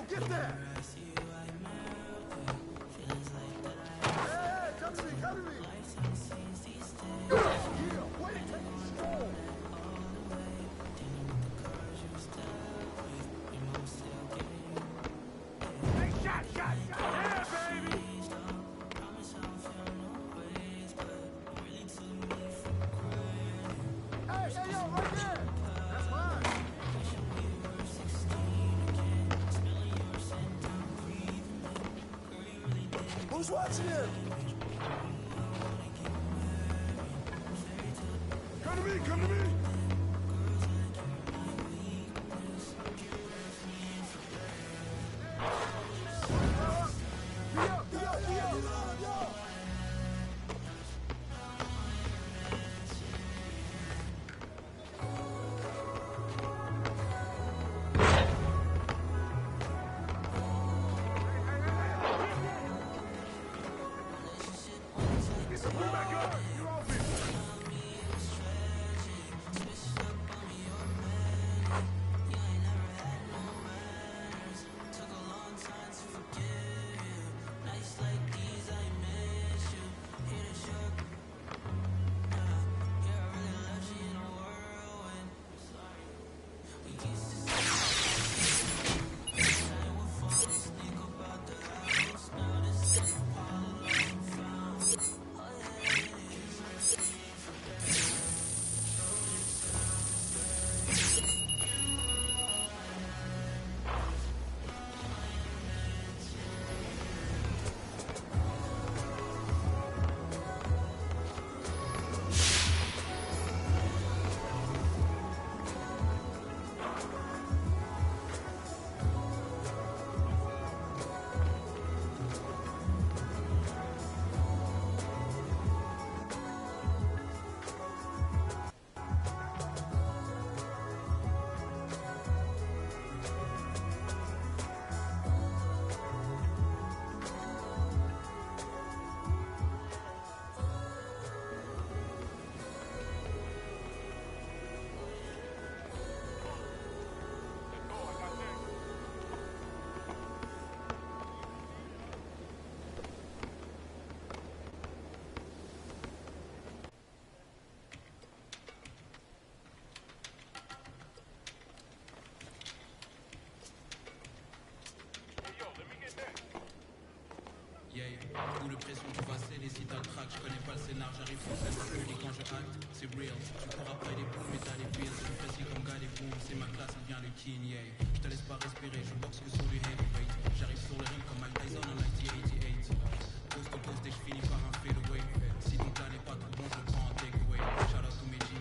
Get that! Hey, come to me, come to me! Yeah, way to take control! Hey, shot! Yeah, baby! Hey, yo, right there! That's mine! Who's watching him? Come to me, come to me! Coup de pression tu vas céder si t'as le track. Je connais pas le scénar, j'arrive sur scène et quand je acte, c'est real. Tu cours après les boules mais t'as les bills. C'est facile comme gars des booms, c'est ma classe, elle vient le king, yeah. Je te laisse pas respirer, je boxe que sur du heavyweight. J'arrive sur le ring comme Mike Tyson en 1988. Post to post et je finis par un fadeaway. Si ton plan n'est pas trop bon, je le prends en takeaway. Shout out to mes G,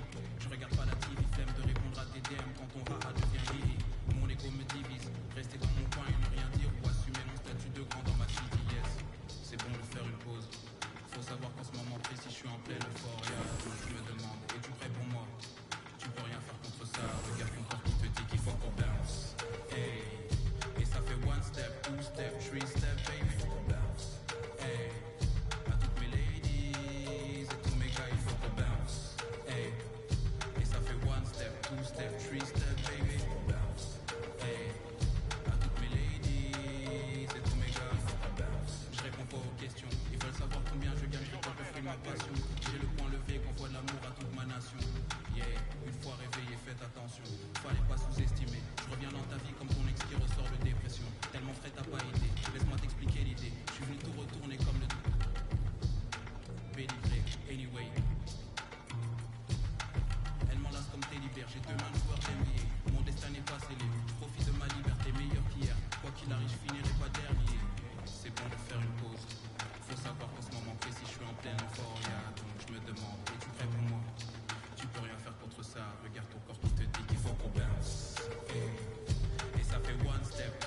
je regarde pas la TV, flemme de répondre à tes DM quand ton haha devient hihi. Mon ego me divise, rester dans mon coin et ne rien dire ou assumer mon statut de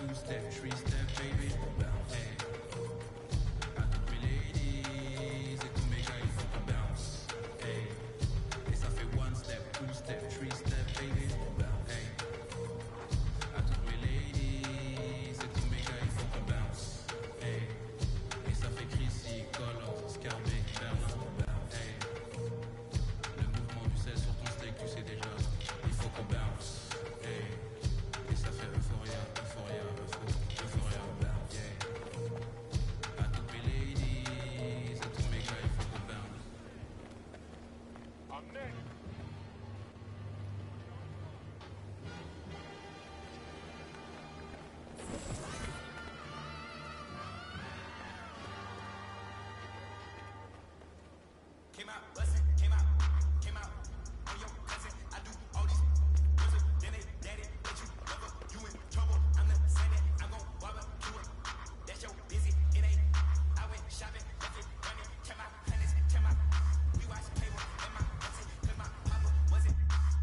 two-step, three-step, baby. Hey. À toutes mes ladies et tous mes gars, il faut qu'on bounce. Hey. Et ça fait one step, two step, three step, baby. Hey. À toutes mes ladies et tous mes gars, il faut qu'on bounce. Hey. Et ça fait Chrissy, Color, Scarbe, Berlin. Hey. Le mouvement du sel sur ton steak, tu sais déjà. Il faut qu'on bounce. Hey. Et ça fait euphoria, euphoria, euphoria. Yeah. À toutes mes ladies et tous mes gars, il faut qu'on bounce. I'm next. Came out, bustin', came out on your cousin. I do all these wizards, then they daddy, let you lover, you in trouble. I'm the same, I'm gon' barbecue it. That's your busy, it ain't. I went shopping, left it running, check my hundreds, check my. We watch cable and my auntie, cause my papa wasn't.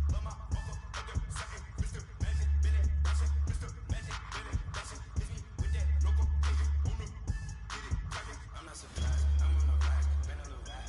But my uncle, up there, suckin', Mr. Magic, Billy, Bashing, Mr. Magic, Billy, Bashing. Miss me with that local paper on the, get it crackin'. I'm not surprised, I'm on the ride, been on the ride.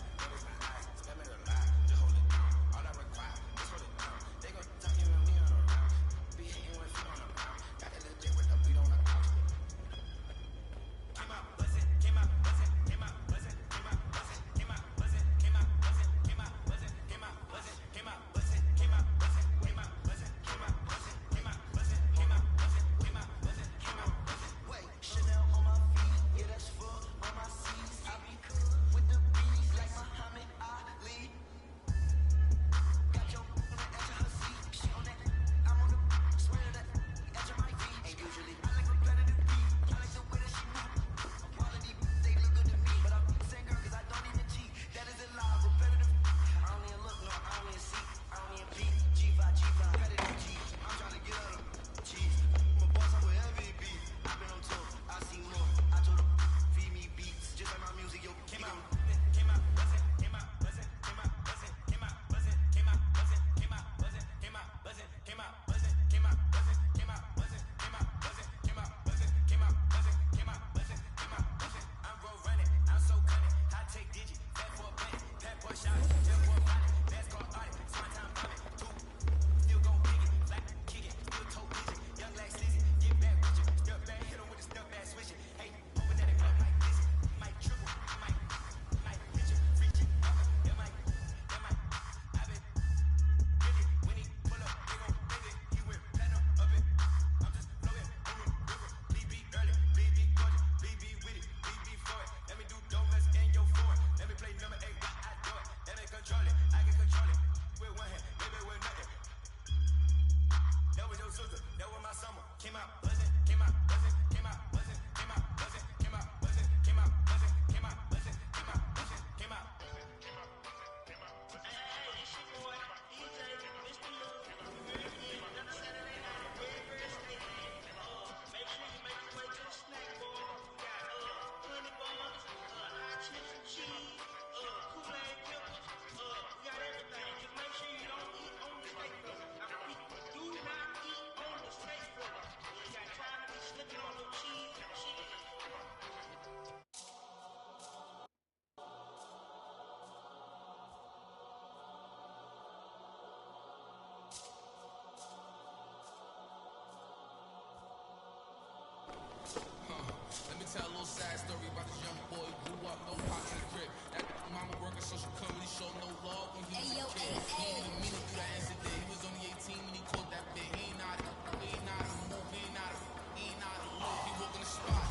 Tell a little sad story about this young boy who grew up, no pops in the crib. That mama working, so she couldn't really show no love when he was a kid. He ain't even mean to do that incident. He was only 18 when he caught that bit. He ain't not to move, he ain't not to look. He woke in the spot.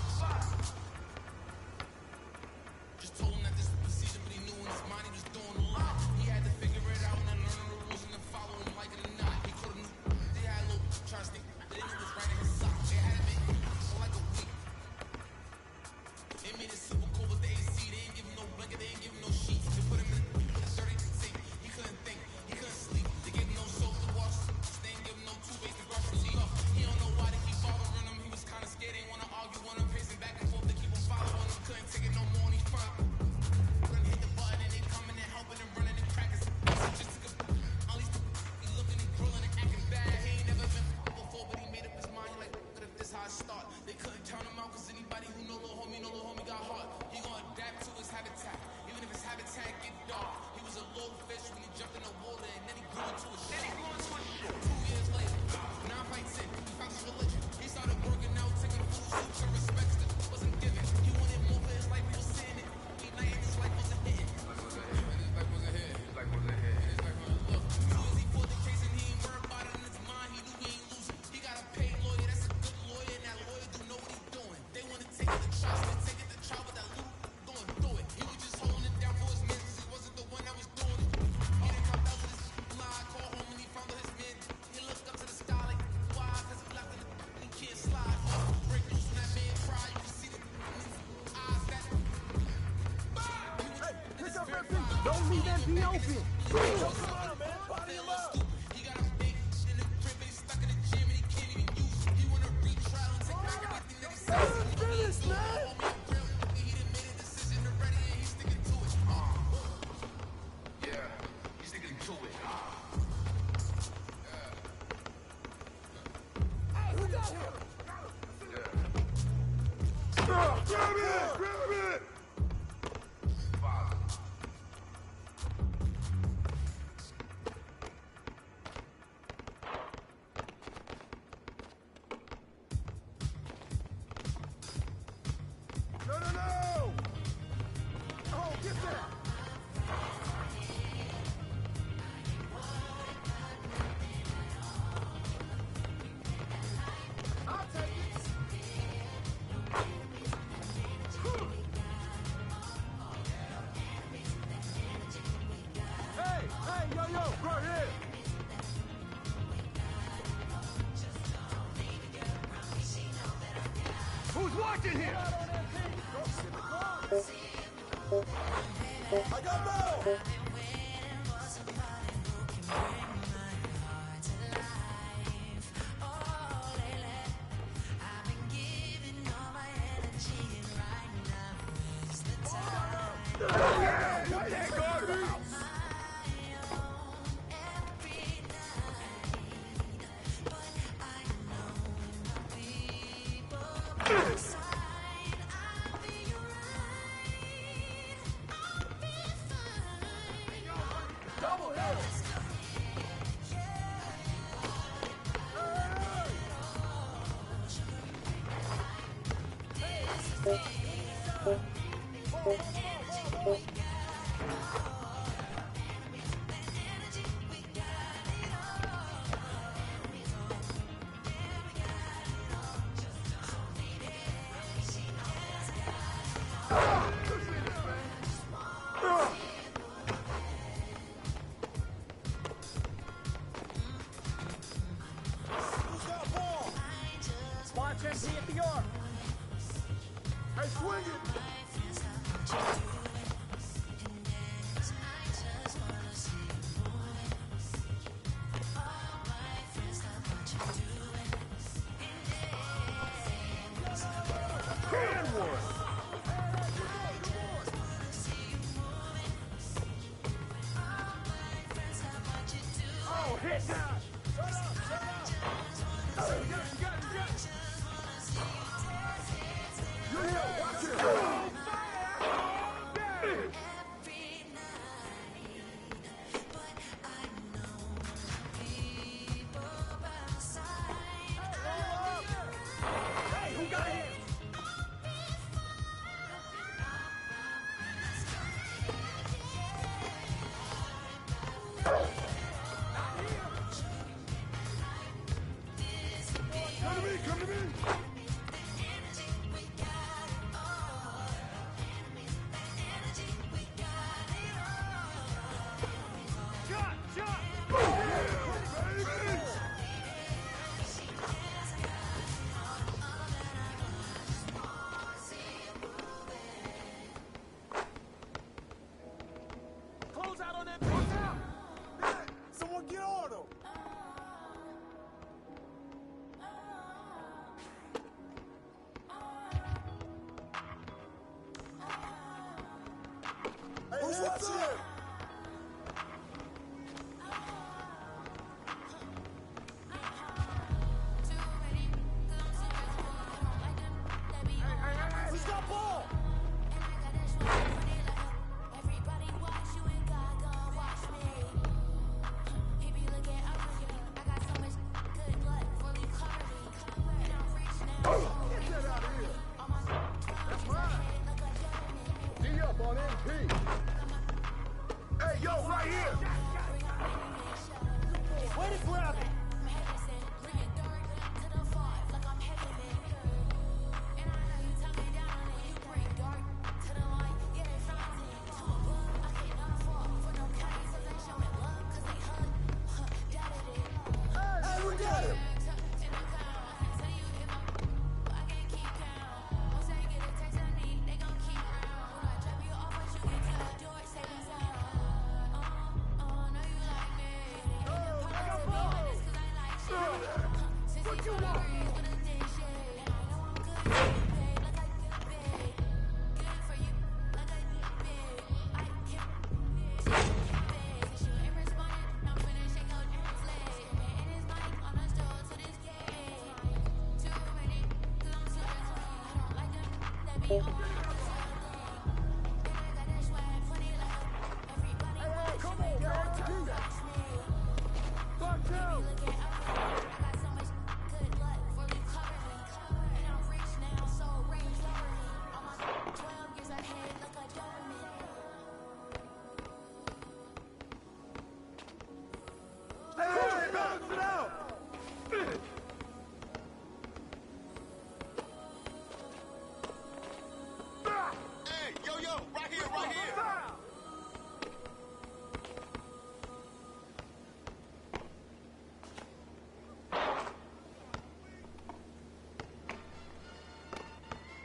Just told him that this was the procedure, but he knew in his mind he was doing a lot. He had to figure it out and then learn the rules and then follow him like it or not. He couldn't. They had a little try to stick. They knew it was right in his sock. They had him in for like a week. They made it super cool with the AC. They ain't give him no blanket, they ain't give him no sheets. They put him in a dirty sink. He couldn't think, he couldn't sleep. They gave him no soap to wash. They ain't give him no toothpaste to brush his teeth. He don't know He open. Come on, man. Body him up. He got a big shit in the crib, but he's stuck in the gym and he can't even use it. He wanna retrial and take back everything that he said. Finish, man. He done made a decision already and he's sticking to it. Yeah, he's sticking to it. Hey, who got him? Grab it! Grab it! Father. No! Oh, get that! I'll take it. Hey, yo, right here. Who's watching here? I got ball. Double hit. Who's got ball? Watch MP at the arc. Hey, swing it. Can one. Oh, hit that. Shut up. Oh, you got it. You're here. Watch it. Hey, who got him? Come to me. Shot. Close out on that. Close out. Someone get on him. Who's watching it? Who's got ball? Get that out of here. That's mine. D up on MP. Hey, yo, right here. Way to grab it. Hey, we got him. Hey, come on, guys, do that. Fuck you. Hey, balance it out. Hey, yo, right here, right here.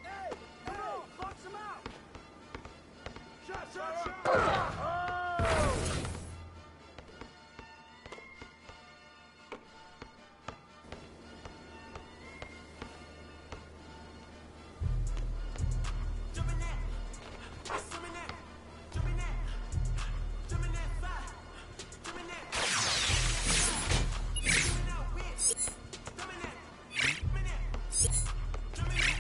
Hey, come on, box him out. Shot. Oh! Jumping that, swimming that, jumping that, jumping that fire, jumping that, jumping out with, jumping that, jumping that, jumping that,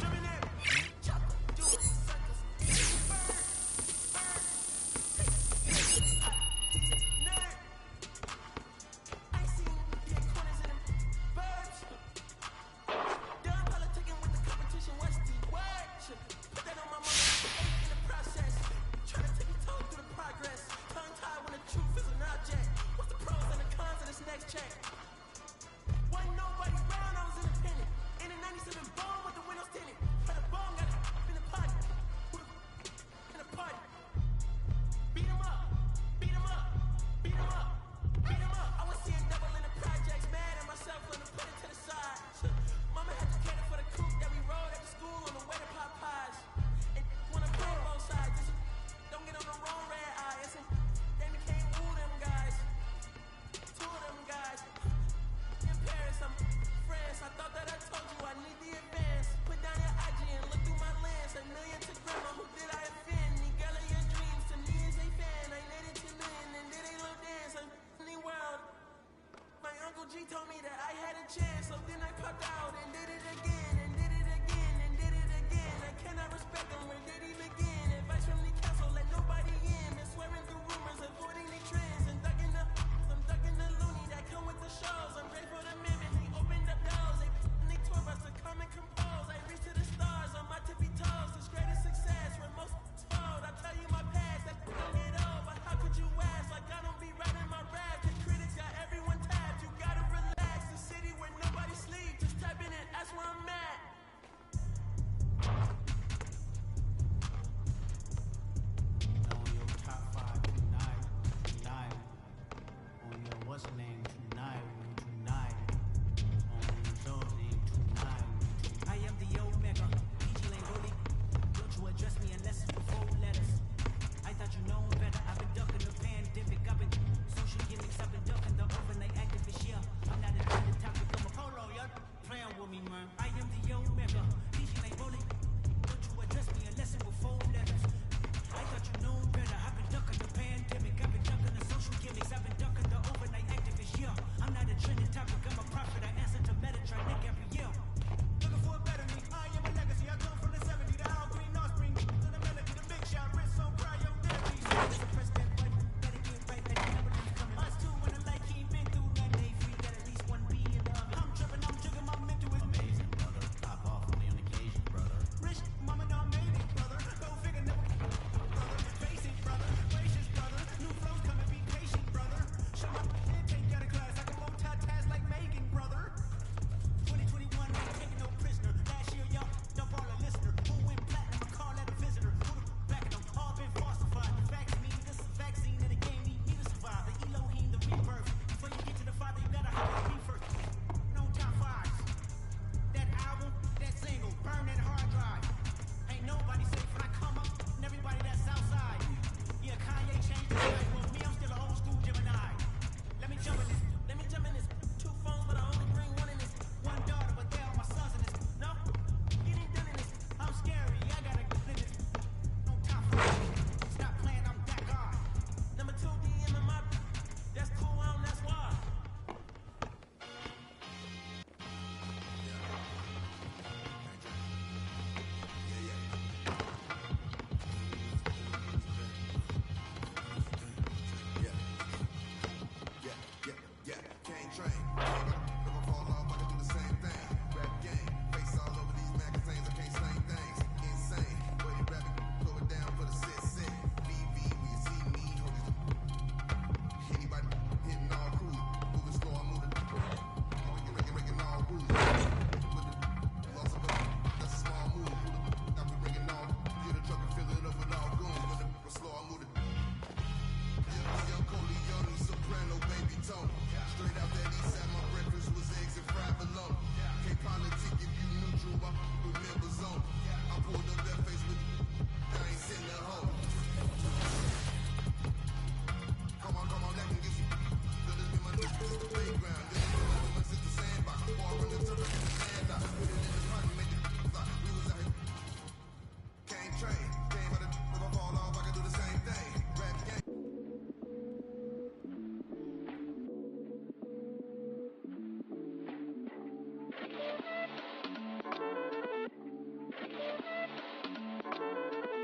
jumping that, chopper, doing circles, bird, nerd. I seen big corners in them birds. Done politicking with the competition, what's the word? Put that on my mama, in the process. Trying to take me told through the progress. Tongue tied when the truth is an object. What's the pros and the cons of this next check? Wasn't nobody round, I was independent. In a 97 bomb with the windows tinted. Had a bomb, got it in the party. In the party. Beat 'em up, beat 'em up, beat 'em up, beat 'em up. I was seeing double in the projects, mad at myself when I put it to the side. Mama had to cater for the coupe that we rode at the school on the way to Popeyes. And when I play both sides, don't get on the wrong red eye. They became woo them guys, two of them guys. In Paris, I'm France. I thought that I told you I need the advance. Put down your IG and look through my lens. A million to grandma, who did I offend? The girl of your dreams, to me is a fan. I netted 2 million and did a little dance. I'm in the world. My Uncle G told me that I had a chance, so then I popped out and did it again, and did it again, and did it again. I cannot respect them, where did he begin? Advice from the council, let nobody in. Been swearing through rumors, avoiding the trends, and I'm ducking the loony that come with the shows. I'm grateful to Mimic, he opened up doors. They tour us to come and compose. I reach to the stars on my tippy toes. This greatest success, where most told. I tell you my past, that don't get old, but how could you ask? Like I don't be writing my rap. The critics got everyone tapped. You gotta relax. The city where nobody sleeps. Just type in and ask where I'm at. On your top 5 tonight. On your what's the name tonight. On your dog's name tonight. I am the Omega. PG Lane Bully. Don't you address me unless it's before letters. I thought you know better. I've been ducking the pandemic. I've been social gimmicks. I've been ducking the overnight activist. Yeah, I'm not a trending topic. I'm a polo. Y'all playing with me, man. I am the Omega. PG Lane Bully. Don't you address me unless it's before letters. I thought you knew better. I've been ducking the pandemic. I've been ducking the social gimmicks. I've been ducking the overnight activists. Yeah, I'm not a trending topic. I'm a prophet. I answer to Metatron every year. Looking for a better me. I am a legacy. I come from the 70s. The Al Green offspring. To the melody, the big shot. Wrist on cryotherapy. Suppress that button. Better get right. Better never leave coming. Us two when the light came been through nothing. They free. Got at least one B in the oven. I'm tripping. I'm jigging. My mental is amazing, brother. Pop off on me on the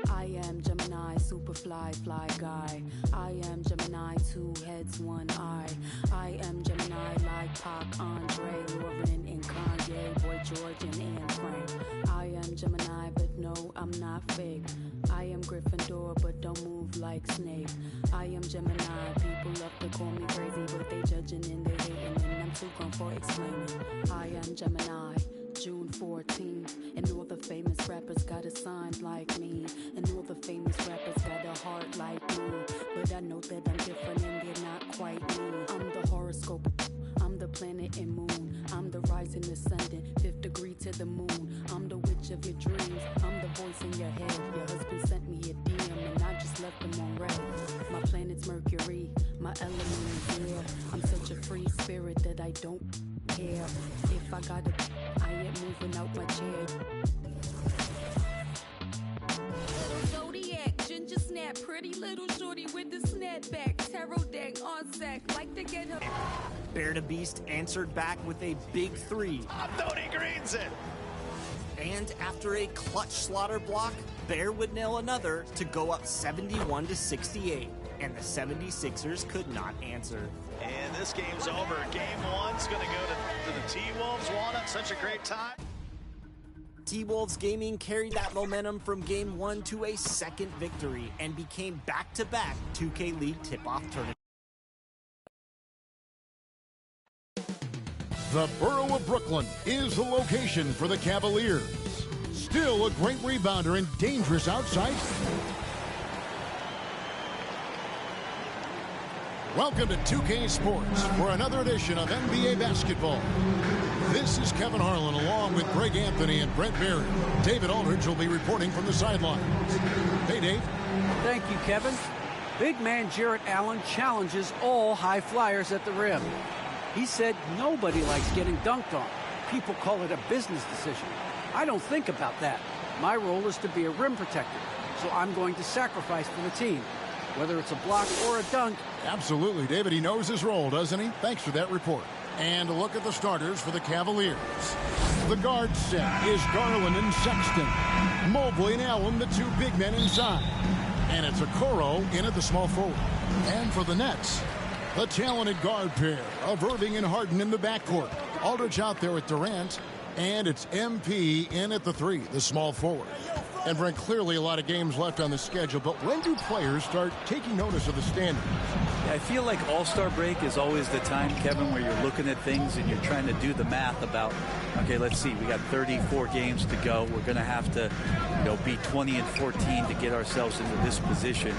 I am Gemini, super fly guy. I am Gemini, 2 heads, 1 eye. I am Gemini like Pac, Andre, Lauren, and Kanye, Boy George, and Anne Frank. I am Gemini, but no, I'm not fake. I am Gryffindor, but don't move like Snape. I am Gemini, people love to call me crazy, but they judging and they hating, and I'm too grown for explaining. I am Gemini, June 14th, and all the famous rappers got a sign like me, and all the famous rappers got a heart like me, but I know that I'm different and they're not quite me. I'm the horoscope, I'm the planet and moon, I'm the rising ascendant, 5th degree to the moon, I'm the witch of your dreams, I'm the voice in your head. Your husband sent me a DM and I just left him on red. My planet's Mercury, my element is air. I'm such a free spirit that I don't care. If I gotta, I ain't moving out my chair. Little zodiac, ginger snap, pretty little shorty with the snapback, tarot deck on sack, like to get her. Bear to Beast answered back with a big 3. Tony greens it. And after a clutch slaughter block, Bear would nail another to go up 71-68. And the 76ers could not answer. And this game's over. Game 1's going to go to the T-Wolves. Walnut, such a great time. T-Wolves Gaming carried that momentum from Game 1 to a second victory and became back-to-back 2K League tip-off tournament. The borough of Brooklyn is the location for the Cavaliers. Still a great rebounder and dangerous outside. Welcome to 2K Sports for another edition of NBA basketball. This is Kevin Harlan along with Greg Anthony and Brent Berry. David Aldridge will be reporting from the sidelines. Hey, Dave. Thank you, Kevin. Big man Jarrett Allen challenges all high flyers at the rim. He said nobody likes getting dunked on. People call it a business decision. I don't think about that. My role is to be a rim protector, so I'm going to sacrifice for the team, whether it's a block or a dunk. Absolutely, David. He knows his role, doesn't he? Thanks for that report. And a look at the starters for the Cavaliers. The guard set is Garland and Sexton. Mobley and Allen, the 2 big men inside. And it's Okoro in at the small forward. And for the Nets, the talented guard pair of Irving and Harden in the backcourt. Aldridge out there with Durant. And it's MP in at the 3, the small forward. And Brent, clearly a lot of games left on the schedule, but when do players start taking notice of the standings? Yeah, I feel like All-Star break is always the time, Kevin, where you're looking at things and you're trying to do the math about, okay, let's see, we got 34 games to go. We're going to have to, be 20-14 to get ourselves into this position.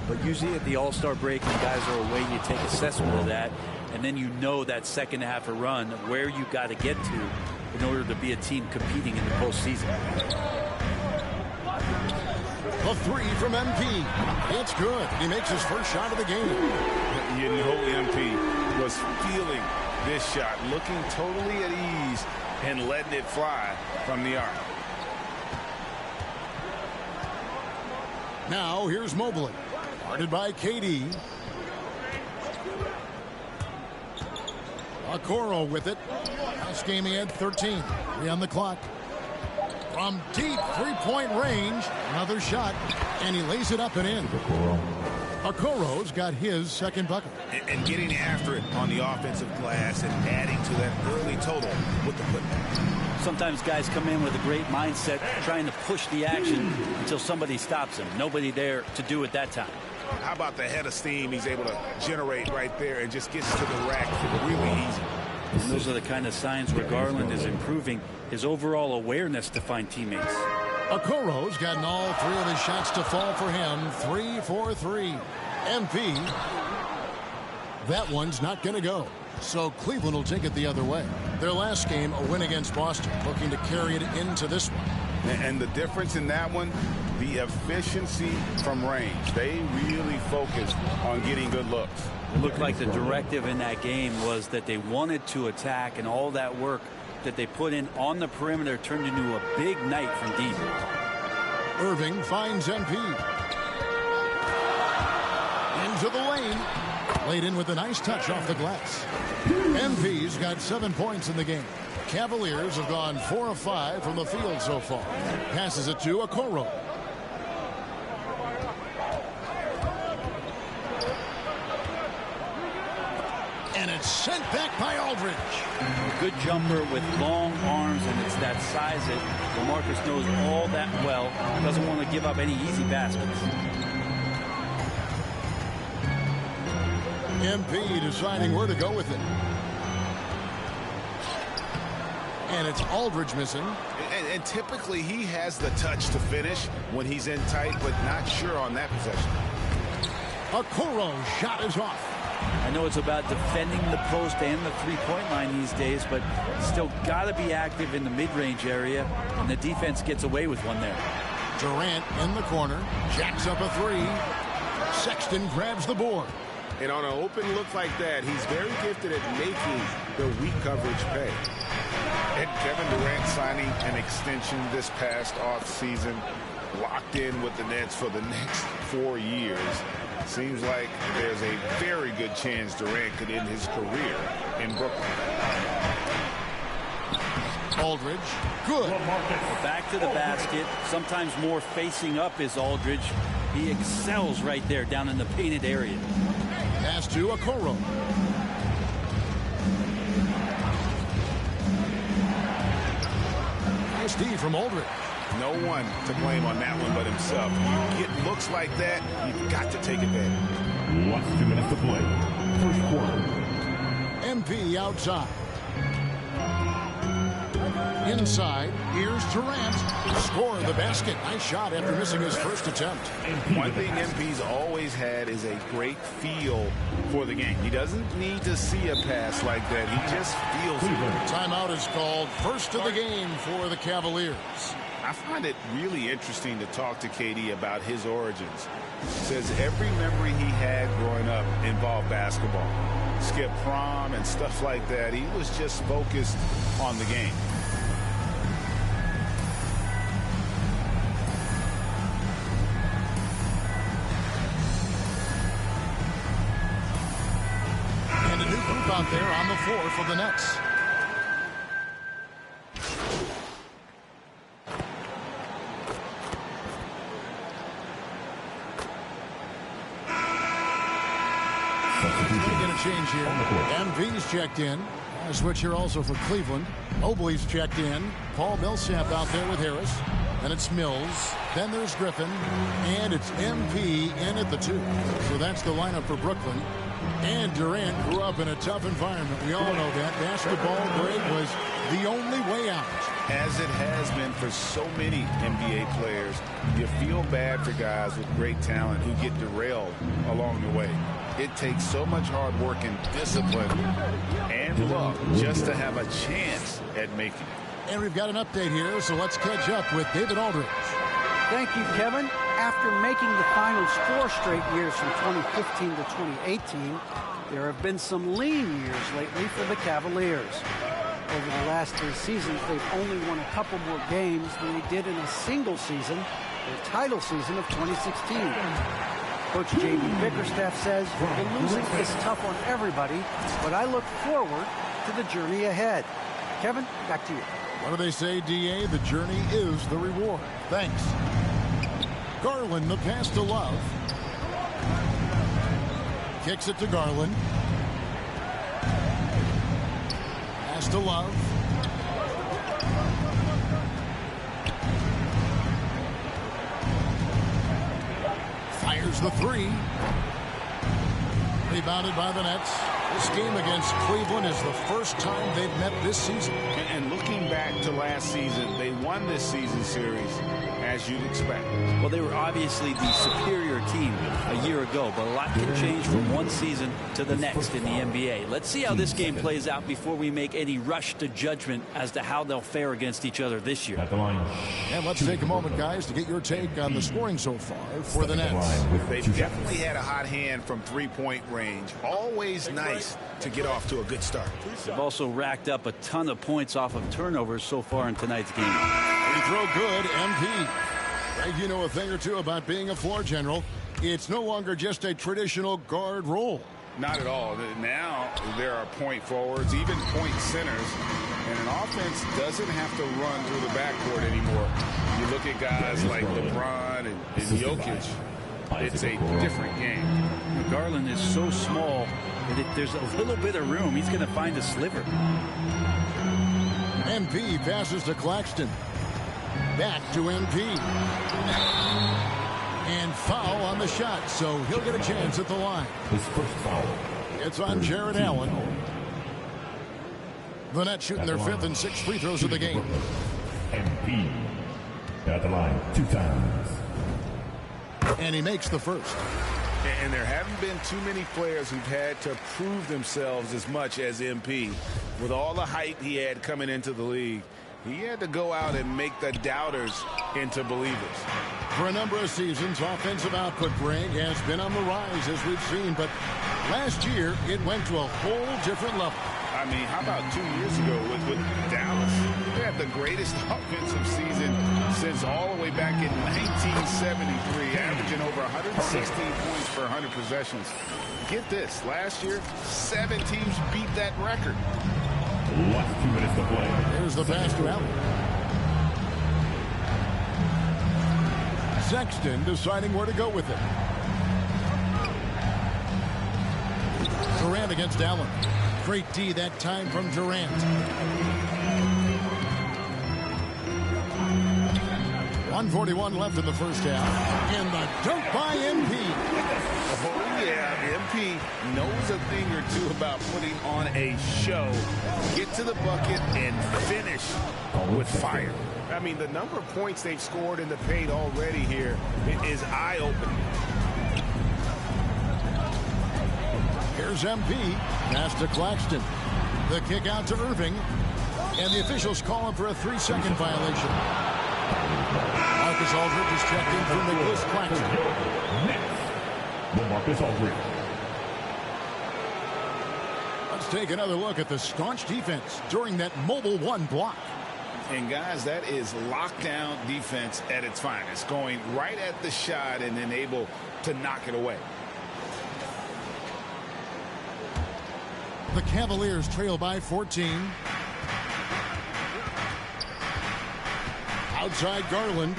But usually at the All-Star break, when guys are away, you take assessment of that, and then you know that second half of run, where you got to get to in order to be a team competing in the postseason. A 3 from MP. It's good. He makes his first shot of the game. You know MP was feeling this shot, looking totally at ease and letting it fly from the arc. Now here's Mobley. Guarded by KD. Okoro with it. Last game he had 13. 3 on the clock. From deep 3-point range, another shot, and he lays it up and in. Okoro's got his second bucket. And getting after it on the offensive glass and adding to that early total with the putback. Sometimes guys come in with a great mindset, trying to push the action until somebody stops him. Nobody there to do it that time. How about the head of steam he's able to generate right there and just gets to the rack really easy. And those are the kind of signs where Garland is improving his overall awareness to find teammates. Okoro's gotten all 3 of his shots to fall for him. 3 for 3. MP. That one's not going to go. So Cleveland will take it the other way. Their last game, a win against Boston, looking to carry it into this one. And the difference in that one, the efficiency from range. They really focused on getting good looks. It looked like the directive in that game was that they wanted to attack, and all that work that they put in on the perimeter turned into a big night from deep. Irving finds MP. Into the lane. Laid in with a nice touch off the glass. MP's got 7 points in the game. Cavaliers have gone 4 of 5 from the field so far. Passes it to Okoro. sent back by Aldridge. A good jumper with long arms, and it's that size that LaMarcus knows all that well. Doesn't want to give up any easy baskets. MP deciding where to go with it. And it's Aldridge missing. And typically he has the touch to finish when he's in tight, but not sure on that possession. Okoro shot is off. I know it's about defending the post and the three-point line these days, but still got to be active in the mid-range area, and the defense gets away with one there. Durant in the corner, jacks up a three. Sexton grabs the board. And on an open look like that, he's very gifted at making the weak coverage pay. And Kevin Durant signing an extension this past offseason, locked in with the Nets for the next 4 years. Seems like there's a very good chance Durant could end his career in Brooklyn. Aldridge, good. Back to the basket. Sometimes more facing up is Aldridge. He excels right there down in the painted area. Pass to Okoro. Nice D from Aldridge. No one to blame on that one but himself. You get looks like that, you've got to take advantage. Last 2 minutes to play. First quarter. MP outside. Inside, here's Durant. Score the basket. Nice shot after missing his first attempt. One thing MP's always had is a great feel for the game. He doesn't need to see a pass like that. He just feels it. Timeout is called. First of the game for the Cavaliers. I find it really interesting to talk to KD about his origins. Says every memory he had growing up involved basketball. Skip prom and stuff like that. He was just focused on the game. And a new group out there on the floor for the Nets. Change here. MV's checked in. A switch here also for Cleveland. Mobley's checked in. Paul Millsap out there with Harris. Then it's Mills. Then there's Griffin. And it's MP in at the 2. So that's the lineup for Brooklyn. And Durant grew up in a tough environment. We all know that. Basketball, Greg, was the only way out. As it has been for so many NBA players, you feel bad for guys with great talent who get derailed along the way. It takes so much hard work and discipline and luck just to have a chance at making it. And we've got an update here, so let's catch up with David Aldridge. Thank you, Kevin. After making the finals 4 straight years from 2015 to 2018, there have been some lean years lately for the Cavaliers. Over the last 3 seasons, they've only won a couple more games than they did in a single season, their title season of 2016. Coach J.B. Bickerstaff says the losing is tough on everybody, but I look forward to the journey ahead. Kevin, back to you. What do they say, D.A.? The journey is the reward. Thanks. Garland, the pass to Love. Kicks it to Garland. Pass to Love. Fires the 3. Rebounded by the Nets. This game against Cleveland is the first time they've met this season. And looking back to last season, they won this season series as you'd expect. Well, they were obviously the superior team a year ago, but a lot can change from one season to the next in the NBA. Let's see how this game plays out before we make any rush to judgment as to how they'll fare against each other this year. At the line. And let's take a moment, guys, to get your take on the scoring so far for the Nets. They've definitely had a hot hand from three-point range. Always nice to get off to a good start. They've also racked up a ton of points off of turnovers so far in tonight's game. Free throw good, MP. Greg, you know a thing or two about being a floor general. It's no longer just a traditional guard role. Not at all. Now there are point forwards, even point centers, and an offense doesn't have to run through the backcourt anymore. You look at guys like LeBron and Jokic, it's a different game. Garland is so small, And if there's a little bit of room, he's going to find a sliver. MP passes to Claxton. Back to MP. And foul on the shot, so he'll get a chance at the line. His first foul. It's on Jared Allen. The Nets shooting their 5th and 6th free throws of the game. MP at the line 2 times. And he makes the first. And there haven't been too many players who've had to prove themselves as much as MP. With all the hype he had coming into the league, he had to go out and make the doubters into believers. For a number of seasons, offensive output, Greg, has been on the rise, as we've seen. But last year, it went to a whole different level. I mean, how about 2 years ago with Dallas? They had the greatest offensive season since all the way back in 1973, averaging over 116 points per 100 possessions. Get this, last year, 7 teams beat that record. Last 2 minutes to play. Here's the pass to Allen. Sexton deciding where to go with it. Durant against Allen. Great D that time from Durant. 1:41 left in the first half. And the dunk by MP. Oh, yeah, MP knows a thing or two about putting on a show. Get to the bucket and finish with fire. I mean, the number of points they've scored in the paint already here is eye-opening. Here's MP. Pass to Claxton. The kick out to Irving. And the officials call him for a 3-second violation. Marcus Aldridge is checked in for Nicholas Claxton. Next, Marcus Aldridge. Let's take another look at the staunch defense during that mobile 1 block. And guys, that is lockdown defense at its finest. Going right at the shot and then able to knock it away. The Cavaliers trail by 14. Outside Garland.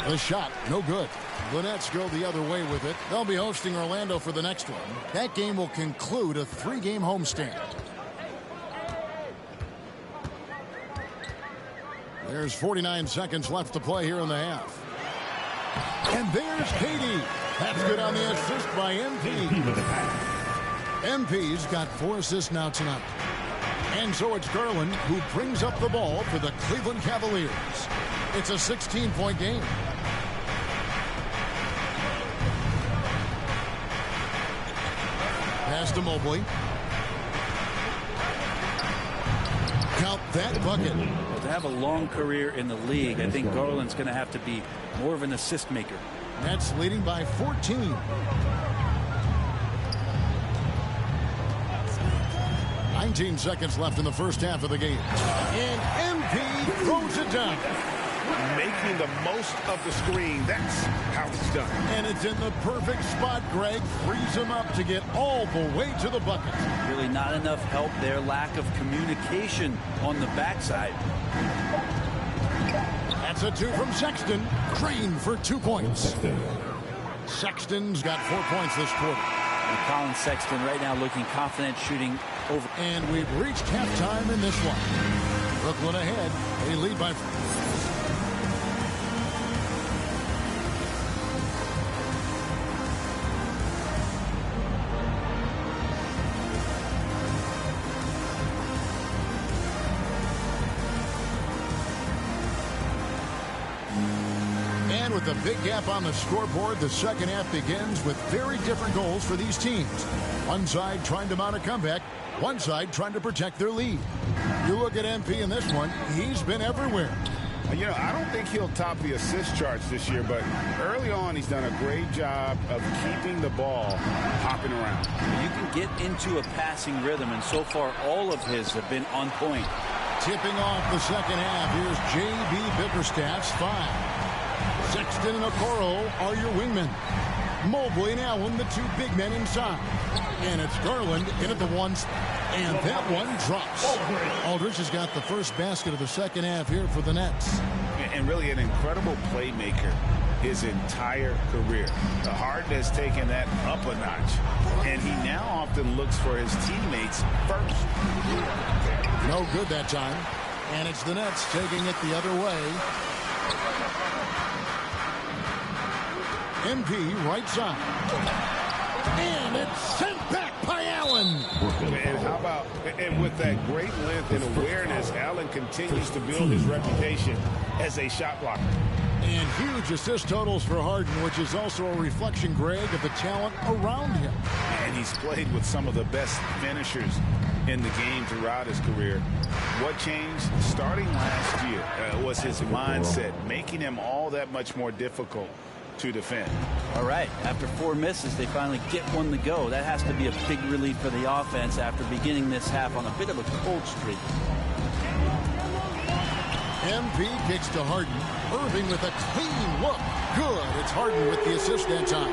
The shot, no good. The Nets go the other way with it. They'll be hosting Orlando for the next one. That game will conclude a 3-game homestand. There's 49 seconds left to play here in the half. And there's KD. That's good on the assist by MP. MP's got 4 assists now tonight. And so it's Garland who brings up the ball for the Cleveland Cavaliers. It's a 16-point game. Pass to Mobley. Count that bucket. Well, to have a long career in the league, I think Garland's going to have to be more of an assist maker. Nets leading by 14. 19 seconds left in the first half of the game. And MP throws it down. Making the most of the screen. That's how it's done. And it's in the perfect spot, Greg. Frees him up to get all the way to the bucket. Really not enough help there. Lack of communication on the backside. That's a 2 from Sexton. Crane for 2 points. Sexton's got 4 points this quarter. And Colin Sexton right now looking confident, shooting over. And we've reached halftime in this one. Brooklyn ahead. They lead by... And with a big gap on the scoreboard, the second half begins with very different goals for these teams. One side trying to mount a comeback, one side trying to protect their lead. You look at MP in this one, he's been everywhere. You know, I don't think he'll top the assist charts this year, but early on he's done a great job of keeping the ball hopping around. You can get into a passing rhythm, and so far all of his have been on point. Tipping off the second half, here's J.B. Bickerstaff's 5. Sexton and Okoro are your wingmen. Mobley and Allen, the two big men inside. And it's Garland in at the ones, and that one drops. Aldridge has got the first basket of the second half here for the Nets. And really an incredible playmaker his entire career. Harden has taken that up a notch, and he now often looks for his teammates first. No good that time. And it's the Nets taking it the other way. MP right side. And it's sent back by Allen. And how about, and with that great length and awareness, Allen continues to build his reputation as a shot blocker. And huge assist totals for Harden, which is also a reflection, Greg, of the talent around him. And he's played with some of the best finishers in the game throughout his career. What changed starting last year was his mindset, making him all that much more difficult to defend. All right, after 4 misses, they finally get one to go. That has to be a big relief for the offense after beginning this half on a bit of a cold streak. MP kicks to Harden. Irving with a clean look. Good. It's Harden with the assist that time.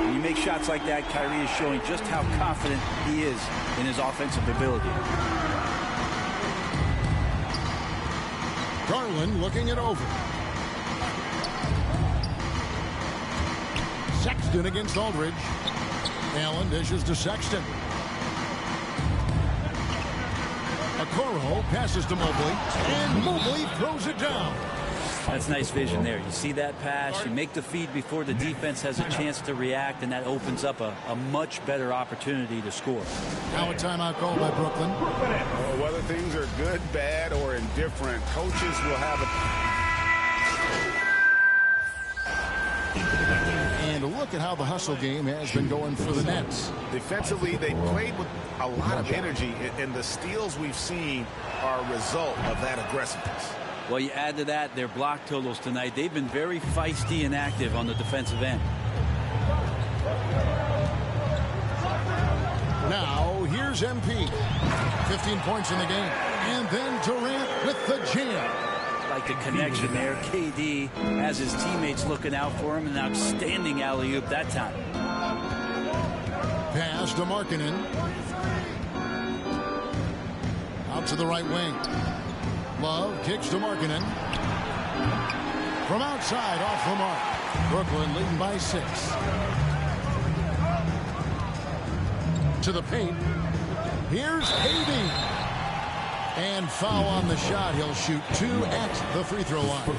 When you make shots like that, Kyrie is showing just how confident he is in his offensive ability. Garland looking it over. Sexton against Aldridge. Allen dishes to Sexton. Okoro passes to Mobley, and Mobley throws it down. That's nice vision there. You see that pass, you make the feed before the defense has a chance to react, and that opens up a much better opportunity to score. Now a timeout called by Brooklyn. Whether things are good, bad, or indifferent, coaches will have a... And look at how the hustle game has been going for the Nets. Defensively, they played with a lot of energy, and the steals we've seen are a result of that aggressiveness. Well, you add to that their block totals tonight. They've been very feisty and active on the defensive end. Now, here's MP. 15 points in the game. And then Durant with the jam. Like the connection there. KD has his teammates looking out for him. An outstanding alley-oop that time. Pass to Markkanen. Out to the right wing. Love kicks to Markkanen. From outside, off the mark. Brooklyn leading by 6. To the paint. Here's KD. And foul on the shot. He'll shoot 2 at the free throw line.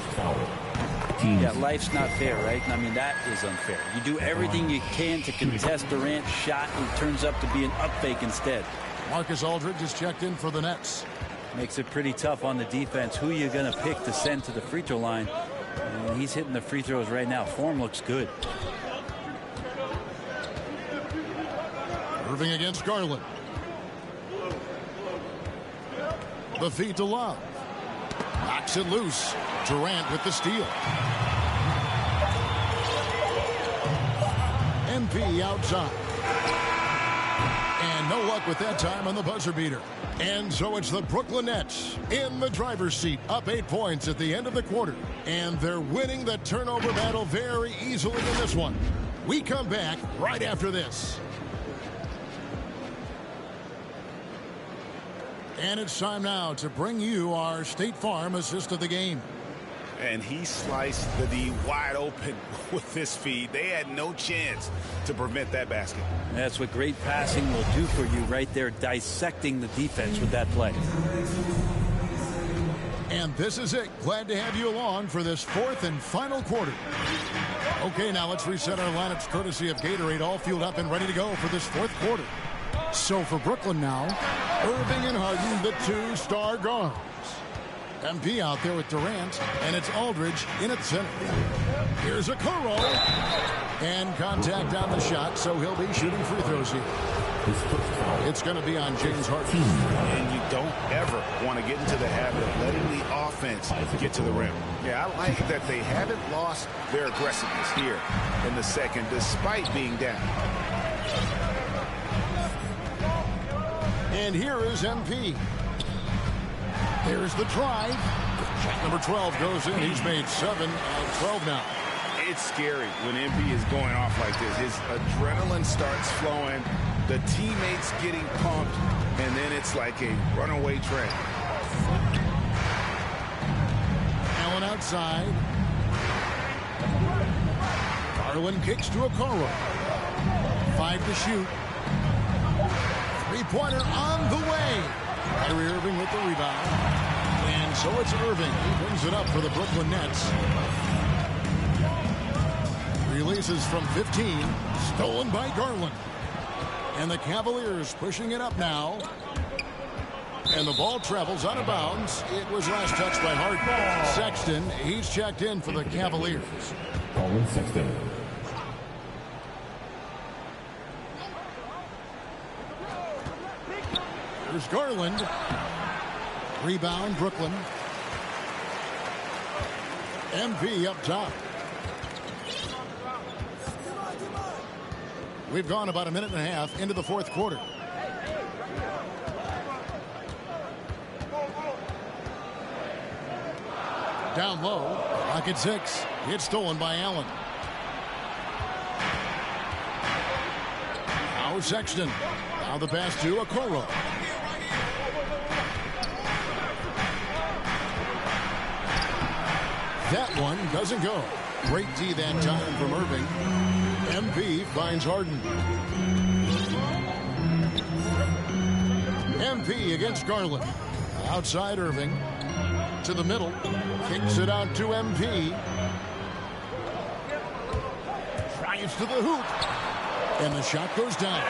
Yeah, life's not fair, right? I mean, that is unfair. You do everything you can to contest Durant's shot, and it turns up to be an up fake instead. Marcus Aldridge is checked in for the Nets. Makes it pretty tough on the defense. Who are you going to pick to send to the free throw line? And he's hitting the free throws right now. Form looks good. Irving against Garland. The feed to Love. Knocks it loose. Durant with the steal. MP outside. And no luck with that time on the buzzer beater. And so it's the Brooklyn Nets in the driver's seat, up 8 points at the end of the quarter. And they're winning the turnover battle very easily in this one. We come back right after this. And it's time now to bring you our State Farm assist of the game. And he sliced the D wide open with this feed. They had no chance to prevent that basket. That's what great passing will do for you right there, dissecting the defense with that play. And this is it. Glad to have you along for this 4th and final quarter. Okay, now let's reset our lineups courtesy of Gatorade, all fueled up and ready to go for this 4th quarter. So for Brooklyn now, Irving and Harden, the 2-star guards. MP out there with Durant, and it's Aldridge in at center. Here's a Kuro. And contact on the shot, so he'll be shooting free throws here. It's going to be on James Harden. And you don't ever want to get into the habit of letting the offense get to the rim. Yeah, I like that they haven't lost their aggressiveness here in the second, despite being down. And here is MP. There's the drive. Shot number 12 goes in. He's made 7 of 12 now. It's scary when MP is going off like this. His adrenaline starts flowing, the teammates getting pumped, and then it's like a runaway train. Allen outside. Garland kicks to Okoro. 5 to shoot. Three-pointer on the way. Kyrie Irving with the rebound. And so it's Irving. He brings it up for the Brooklyn Nets. Releases from 15. Stolen by Garland. And the Cavaliers pushing it up now. And the ball travels out of bounds. It was last touched by Harden. Sexton, he's checked in for the Cavaliers. Colin Sexton. Here's Garland. Rebound, Brooklyn. MP up top. We've gone about a minute and a half into the fourth quarter. Down low, pocket 6. It's stolen by Allen. Now Sexton. Now the pass to Okoro. That one doesn't go. Great D that time from Irving. MP finds Harden. MP against Garland. Outside Irving. To the middle. Kicks it out to MP. Drives to the hoop. And the shot goes down.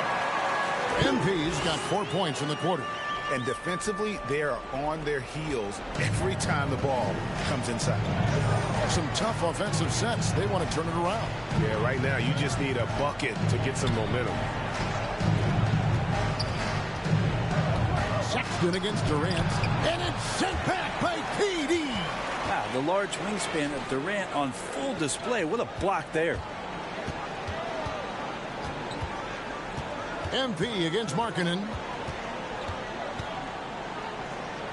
MP's got 4 points in the quarter. And defensively, they are on their heels every time the ball comes inside. Some tough offensive sets. They want to turn it around. Yeah, right now you just need a bucket to get some momentum. Sexton against Durant. And it's sent back by KD. Wow, the large wingspan of Durant on full display. What a block there. MP against Markkanen.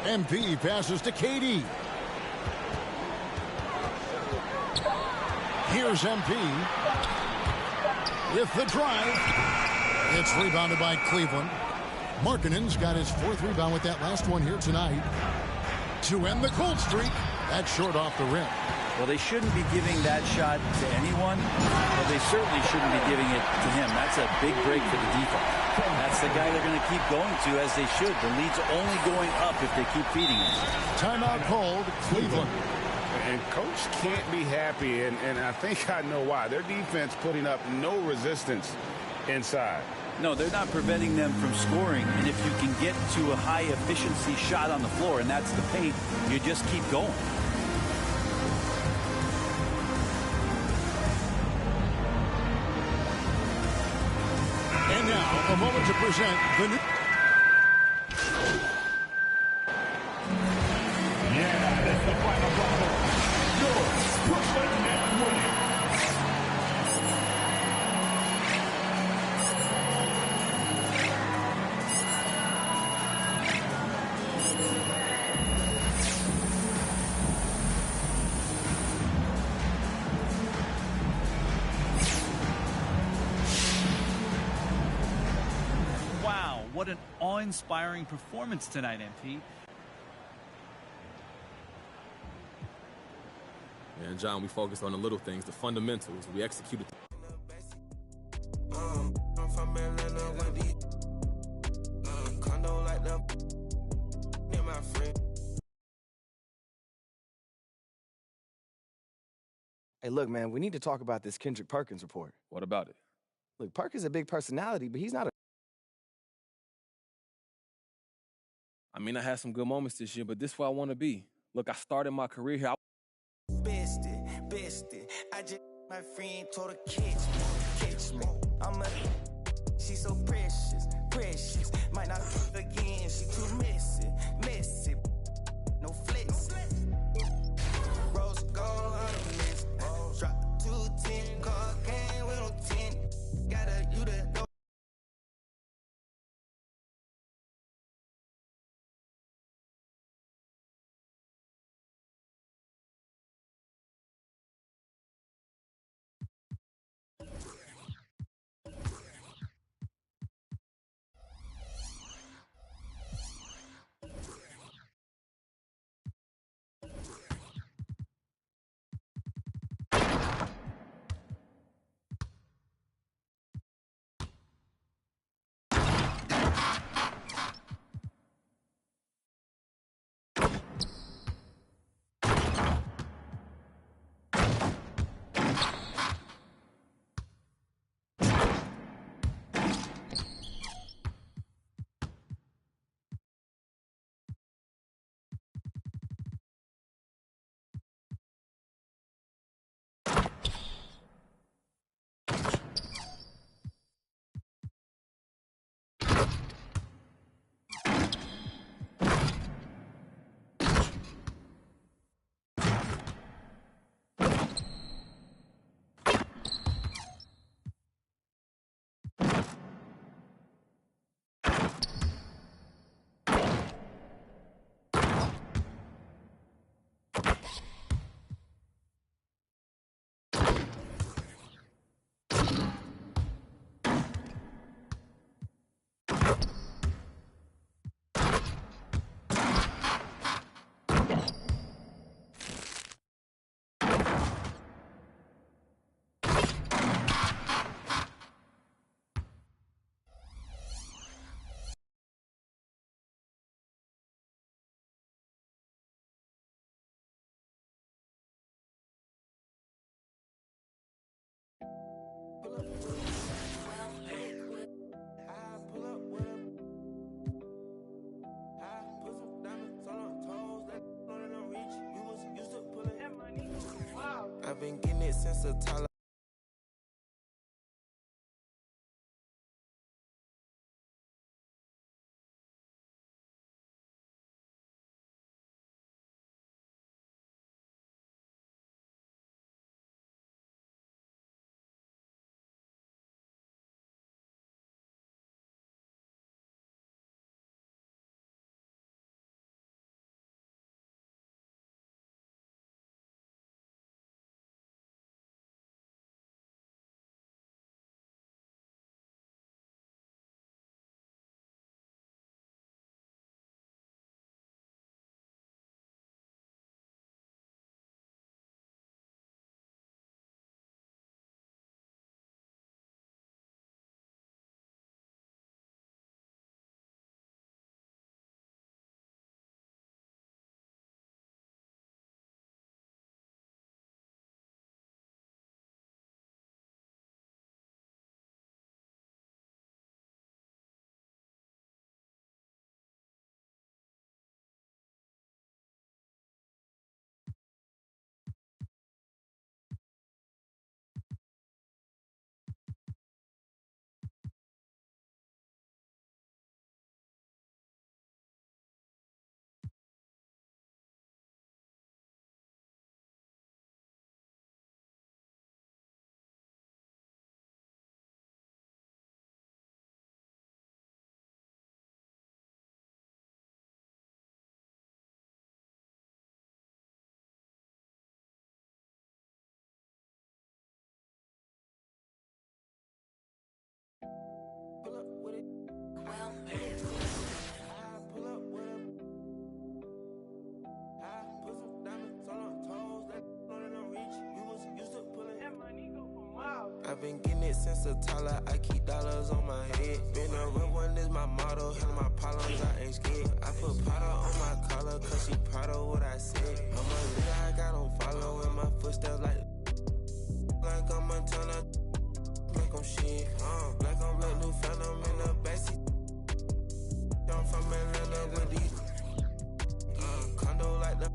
MP passes to KD. Here's MP with the drive. It's rebounded by Cleveland. Markkanen's got his 4th rebound with that last one here tonight. To end the cold streak. That's short off the rim. Well, they shouldn't be giving that shot to anyone, but they certainly shouldn't be giving it to him. That's a big break for the defense. That's the guy they're going to keep going to, as they should. The lead's only going up if they keep feeding it. Timeout called, Cleveland. And coach can't be happy, and I think I know why. Their defense putting up no resistance inside. No, they're not preventing them from scoring, and if you can get to a high-efficiency shot on the floor, and that's the paint, you just keep going. And now, a moment to present the new... Yeah, that's the final ball. Your Brooklyn Nets winning. What an awe-inspiring performance tonight, MP. And John, we focused on the little things, the fundamentals. We executed. Hey, look, man, we need to talk about this Kendrick Perkins report. What about it? Look, Perkins is a big personality, but he's not a... I mean, I had some good moments this year, but this is where I want to be. Look, I started my career here. Best it, I just... My friend told her catch me. I'm a, she so precious, precious. Might not again, she too messy. No flex. Rose gold on the list. Drop 210, cocaine with no 10. Gotta you to know. I've been getting it since the Tyler. I've been getting it since the Tyler. I keep dollars on my head. Been a real one is my motto. Handle my problems, I ain't scared. I put Prada on my collar, cause she proud of what I said. I'm a leader, I got on follow in my footsteps like I'm Montana. Black on shit, black on black, new phantom in the backseat. I'm from Atlanta with these condo like the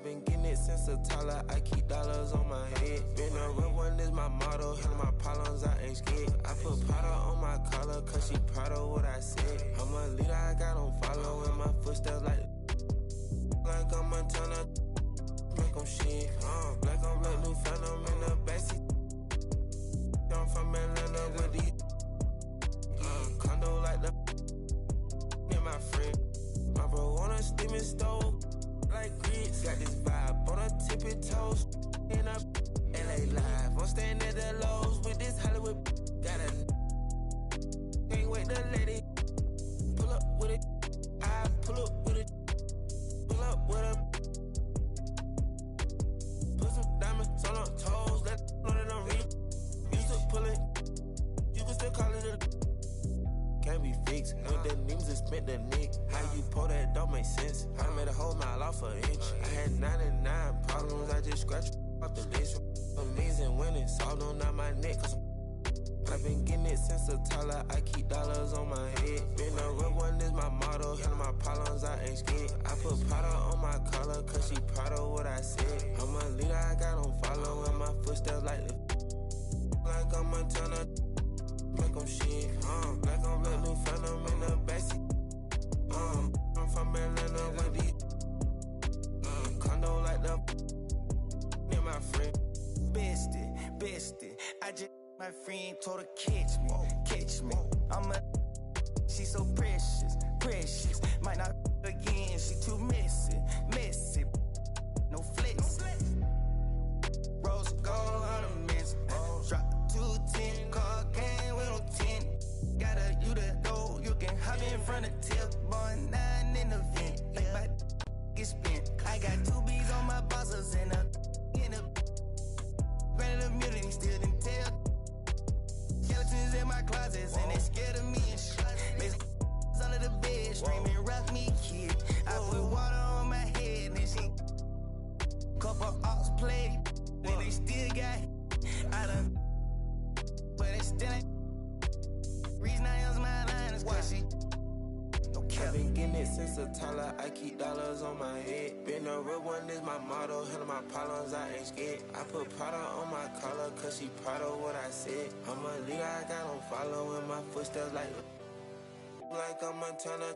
I've been getting it since a toddler. I keep dollars on my head. Been a real one is my motto. Handle my problems, I ain't scared. I put Prada on my collar, cause she proud of what I said. I'm a leader, I got on follow in my footsteps like I'm Montana. Make 'em shit. Black on black, new phantom in the backseat. I'm from Atlanta with these. Condo like the. And my friend. My bro on a steaming stove. Like grits. Got this vibe on a tippy toes. In a LA live. I'm staying at the lows with this Hollywood. Got a. Can't wait to let it. Pull up with it. I pull up with it. Pull up with a. Put some diamonds on her toes. Let know that I'm real. Used to pull it. You can still call it a. Can't be fixed. With the names and spent the nick. How you pull that don't make sense. I made a whole mile off an inch. I had 99 problems. I just scratched off the list. Amazing winning. Solved on out my neck. Cause I've been getting it since a toddler. I keep dollars on my head. Been a real one is my motto. Handle my problems, I ain't scared. I put Prada on my collar, cause she proud of what I said. I'm a leader, I got on follow in my footsteps like I'm Montana. Make 'em shit. Black on black, new phantom in the backseat. I'm from Atlanta with these. Condo like the. And my friend. Bestie. I just. My friend told her catch me. She so precious. Might not again, she too messy. No flex. Rose gold ornaments. Drop 210, car game with no 10. Got a you to know, you can hop in front of tip. Born 9 in the vent, like my get spent. I got 2 B's on my bosses and a granted immunity, still didn't tell. Skeletons in my closets and they scared of me and shit. Under the bed, screaming, rock me, kid. I put water on my head and she couple ox played, and they still got I done, but they still ain't. Reason I use my line is cause she I've been getting it since a toddler. I keep dollars on my head. Been a real one is my motto. Handle my problems, I ain't scared. I put Prada on my collar, cause she proud of what I said. I'm a leader, I got on follow in my footsteps like I'm Montana.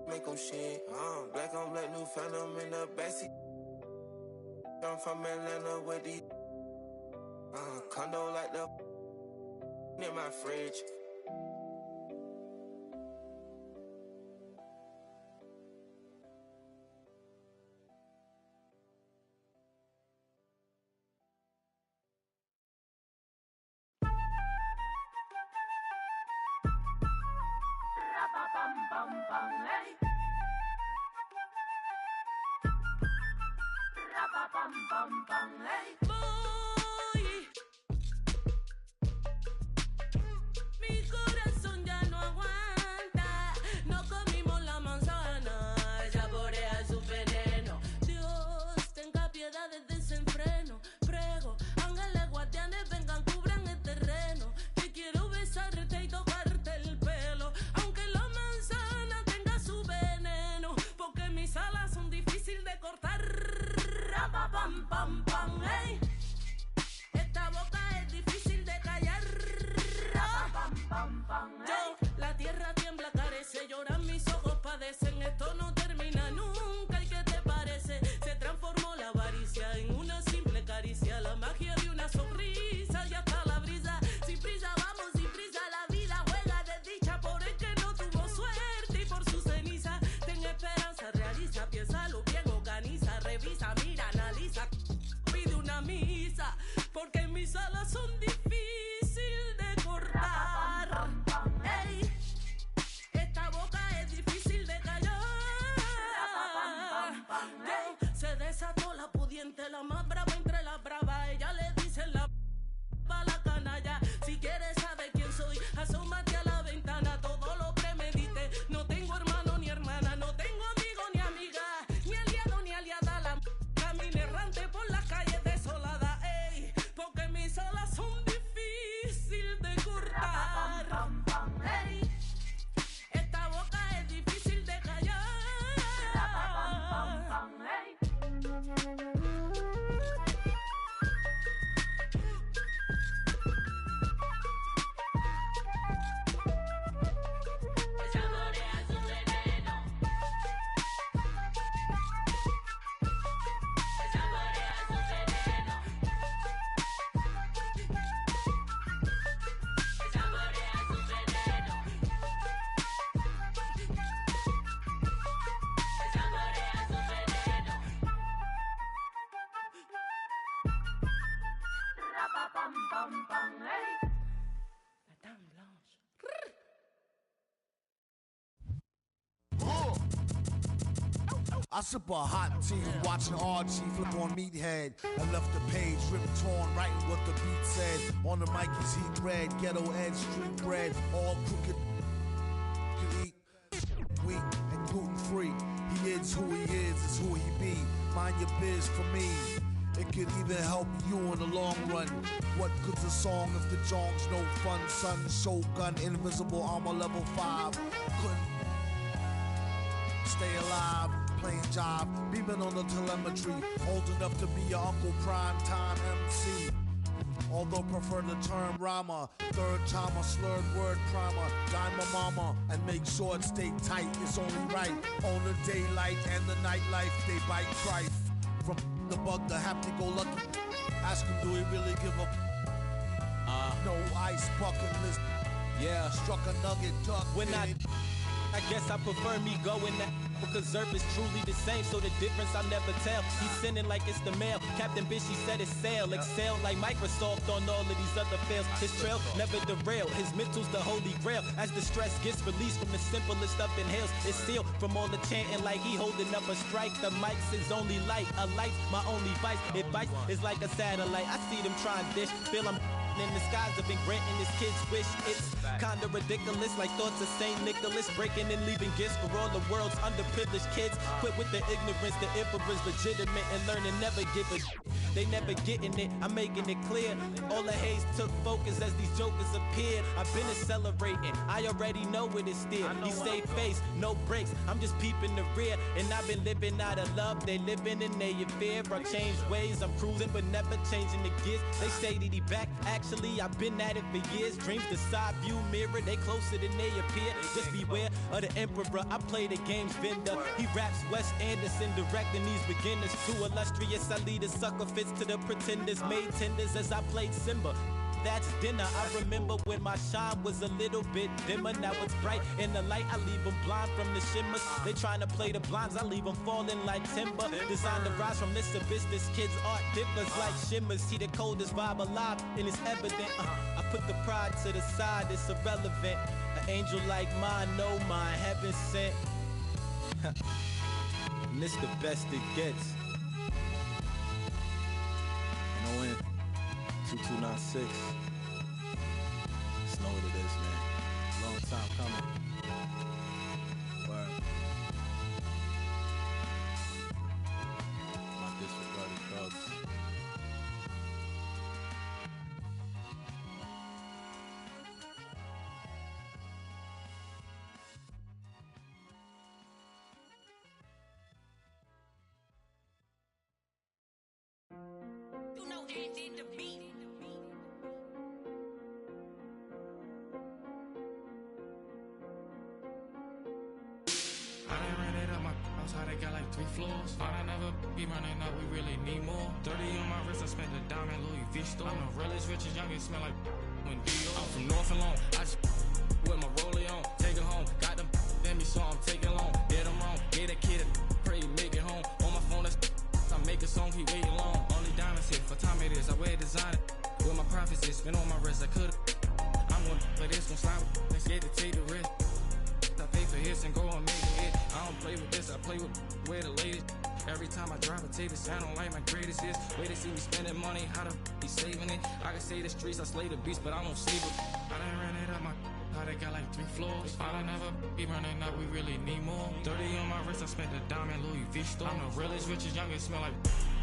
Make 'em shit. Black on black, new phantom in the backseat. I'm from Atlanta with these. Condo like the. In my fridge. Mi corazón ya no aguanta, no comimos la manzana, saborea su veneno. Dios, tenga piedad del desenfreno. Prego, ángeles guardianes vengan, cubran el terreno. Que quiero besarte y tocarte el pelo, aunque la manzana tenga su veneno, porque mis alas son difíciles de cortar. Pam, pam, pam, ey. Esta boca es difícil de callar. Yo, la tierra tiembla, carece, lloran mis ojos, padecen. Esto no termina nunca, ¿y qué te parece? Se transformó la avaricia en una simple caricia, la magia de una sonrisa y hasta la brisa. Sin prisa vamos, sin prisa la vida juega desdicha por el que no tuvo suerte y por su ceniza. Ten esperanza, realiza, piénsalo bien, organiza, revisa, mira, analiza, pide una misa, porque mis alas son difíciles de cortar. Ey, esta boca es difícil de callar. Se desató la pudiente, la más brava entre las bravas. Ella le dice la canalla. Si quieres saber quién soy, asómate a la ventana. Todo lo premedité. No tengo hermano ni hermana, no tengo amigo ni amiga, ni aliado ni aliada. La camino errante por las calles desoladas. Ey, porque mis alas son I sip a hot tea, watching Archie flip on Meathead. I left the page ripped torn, writing what the beat said. On the mic is heat red, ghetto edge, street bread, all crooked. Could eat wheat and gluten free. He is who he is who he be. Mind your biz for me. It could even help you in the long run. What good's a song if the jong's no fun? Son, Shogun, invisible armor level 5. Couldn't stay alive, playing job, beaming on the telemetry. Old enough to be your Uncle Prime Time MC. Although prefer the term rhymer, third time a slurred word primer. Dime my mama and make sure it stay tight. It's only right on the daylight and the nightlife. They bite trife. From the bug to happy-go-lucky. Ask him, do he really give a no ice bucket list? Yeah, struck a nugget duck. When I guess I prefer me going that because Zerp is truly the same, so the difference I'll never tell. He's sending like it's the mail. Captain Bishy said it's sail. Excel like Microsoft on all of these other fails. His trail never derail. His mental's the holy grail. As the stress gets released from the simplest of inhales, it's sealed from all the chanting like he holding up a strike. The mic's his only light. A light's my only vice. Advice is like a satellite. I see them trying dish. Feel I'm in the skies have been granting his kids wish. It's kinda ridiculous, like thoughts of Saint Nicholas breaking and leaving gifts for all the world's underprivileged kids. Quit with the ignorance, the emperor's legitimate and learning never give a they never getting it, I'm making it clear. All the haze took focus as these jokers appeared. I've been accelerating, I already know what it's still. He stay face, no breaks, I'm just peeping the rear. And I've been living out of love, they living in their fear. I changed ways, I'm cruising but never changing the gears. They say that he back, actually I've been at it for years. Dreams the side view mirror, they closer than they appear. Just beware of the emperor, I play the game's vendor. He raps Wes Anderson, directing these beginners. Too illustrious, I lead a sucker fist to the pretenders. Made tenders as I played Simba. That's dinner. I remember when my shine was a little bit dimmer. Now it's bright in the light. I leave them blind from the shimmers. They trying to play the blinds. I leave them falling like timber. Designed to rise from this abyss. This kid's art differs like shimmers. See the coldest vibe alive and it's evident. I put the pride to the side. It's irrelevant. An angel like mine, no mine, heaven sent. And this the best it gets. No in 2296. Just know what it is, man. Long time coming. Word. My disregarded thoughts. You know, Andy the beat. I done ran it up my house, how they got like 3 floors. Thought I never be running up, we really need more. 30 on my wrist, I spent the diamond Louis V store. I'm the realest, richest, youngest, smell like when Dior. I'm from North alone, I just with my rollie on. Take it home, got them let me so I'm taking long. Did them wrong, get a kid, pray he make it home. On my phone, that's I make a song, he waiting long. Only diamonds hit, for time it is, I wear designer. With my profits, it's been on my wrist, I could've. I'm gonna play this, gon' slide with, let's get to take the risk. I pay for hits and go and make it hit. I don't play with this, I play with where the latest. Every time I drop a tape, it sound like my greatest hits. Way to see me spending money, how the be saving it. I can say the streets, I slay the beast, but I don't sleep it. I done ran it up my how they got like 3 floors. Thought I never be running up, we really need more. 30 on my wrist, I spent the diamond Louis V store. I'm the realest, richest, youngest, smell like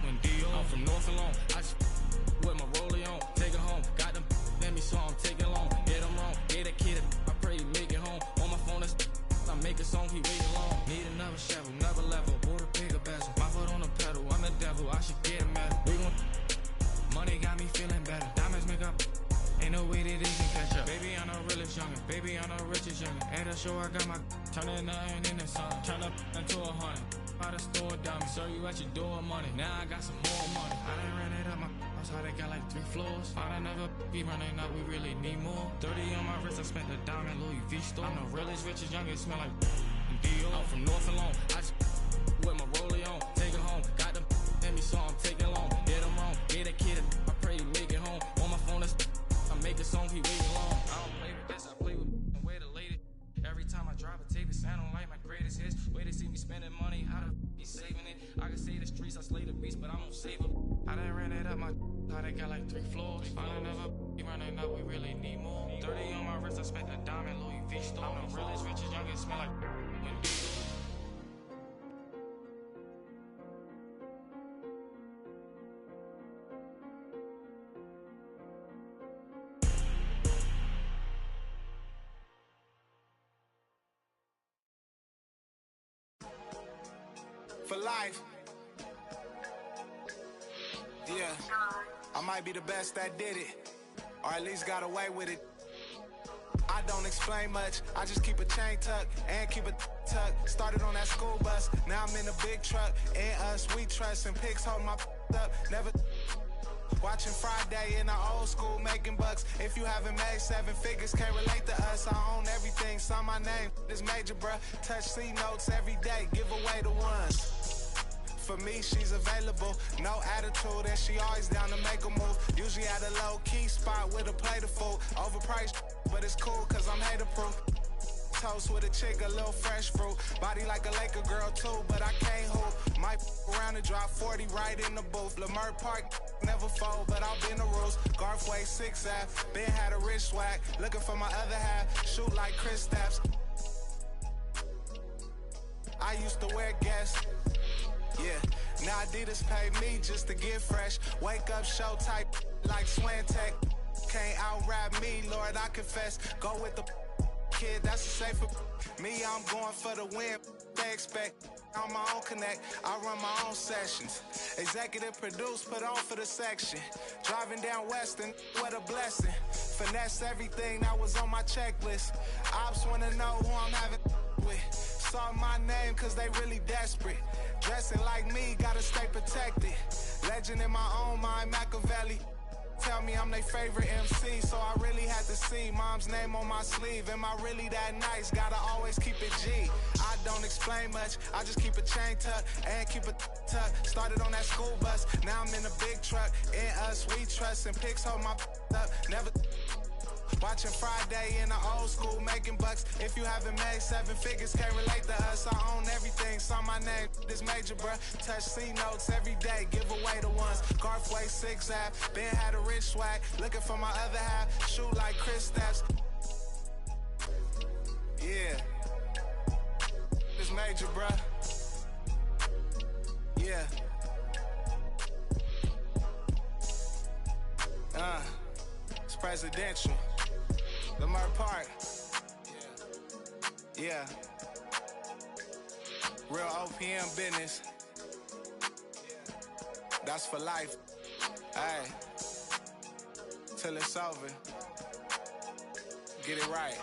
when Dior. I'm from North alone, I just with my rollie on. Take it home, got them let me so I'm taking long. Get them wrong, get a kid, I pray he make it home. On my phone, that's I make a song, he waiting long. Need another shovel, another level, bought a bigger bezel. My foot on the pedal, I'm the devil, I should get a medal. We gon' money got me feeling better. Diamonds make up, ain't no way that they can catch up. Baby, I'm the realest youngin', baby, I'm the richest youngin'. At the show, I got my turning nothing in the sun. Turn up into 100, out of store dummy. Serve you at your door money, now I got some more money. I done ran it up my house, how they got like 3 floors. Thought I never be running up, we really need more. 30 on my wrist, I spent the diamond Louis V store. I'm the realest, richest, youngest, smell like Dior. I'm from North alone, I just with my rollie on. Take it home, got them let me so I'm taking long. Did them wrong, get a kid, I pray he make it home. On my phone, that's I make a song, he waiting long. I don't play with this, I play with where the latest. Every time I drop a tape, it sound like my greatest hits. Way to see me spending money, how the he say up my how they got like 3 floors. I never be running up, we really need more. 30 on my wrist, I spent a diamond Louis V store. I'm the realest, richest, youngest, smell like when for life. Yeah, I might be the best that did it, or at least got away with it. I don't explain much, I just keep a chain tuck and keep a tuck. Started on that school bus, now I'm in a big truck. And us, we trust, and pigs hold my up. Never watching Friday in the old school, making bucks. If you haven't made 7 figures, can't relate to us. I own everything, sign my name, this major, bruh. Touch C notes every day, give away the ones. For me, she's available, no attitude, and she always down to make a move. Usually at a low-key spot with a plate of food. Overpriced, but it's cool, cause I'm hater-proof. Toast with a chick, a little fresh fruit. Body like a Laker girl, too, but I can't hoop. Might around and drop 40 right in the booth. Mypark never fold, but I'll bend the rules. Garfway 6 Ave, Ben had a rich swag. Looking for my other half, shoot like Chris Stapps. I used to wear Guess. Yeah, now Adidas pay me just to get fresh. Wake up, show type like Swantech. Can't out-rap me, Lord, I confess. Go with the kid, that's a safer. Me, I'm going for the win. They expect on my own connect. I run my own sessions. Executive produce, put on for the section. Driving down Western, what a blessing. Finesse everything that was on my checklist. Ops wanna know who I'm having with. Saw my name cause they really desperate. Dressing like me, gotta stay protected. Legend in my own mind, Machiavelli. Tell me I'm their favorite MC, so I really had to see mom's name on my sleeve. Am I really that nice? Gotta always keep it G. I don't explain much, I just keep a chain tuck and keep a tuck. Started on that school bus, now I'm in a big truck. In us, we trust, and pigs hold my up. Never watching Friday in the old school, making bucks. If you haven't made 7 figures, can't relate to us. I own everything, sign my name, this major, bruh. Touch C notes every day, give away the ones. Garfway 6 Ave, Ben had a rich swag. Looking for my other half, shoot like Chris Stapps. Yeah, this major, bruh. Yeah. It's presidential. The Mypark. Yeah. Real OPM business. That's for life. Hey. Till it's over. Get it right.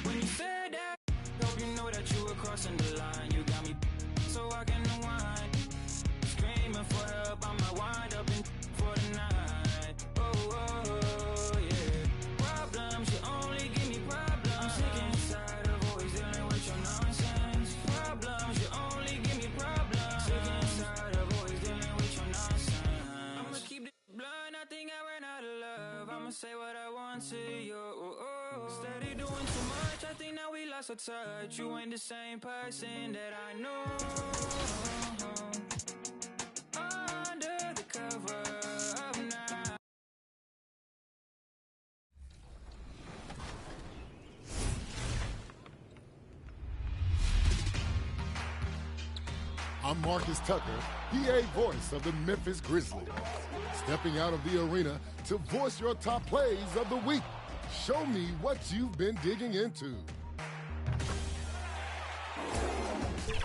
When you said that, hope you know that you were crossing the line. You got me so I can unwind. Screaming for help, I might wind up in for the night. Oh, oh, yeah. Problems, you only give me problems. I'm sick and tired of always dealing with your nonsense. Problems, you only give me problems. Sick and tired of always dealing with your nonsense. I'ma keep it blunt, I think I ran out of love. I'ma say what I want to you. Steady doing too much, I think now we lost our touch. You ain't the same person that I know. Under the cover of night. I'm Marcus Tucker, PA voice of the Memphis Grizzlies. Stepping out of the arena to voice your top plays of the week. Show me what you've been digging into.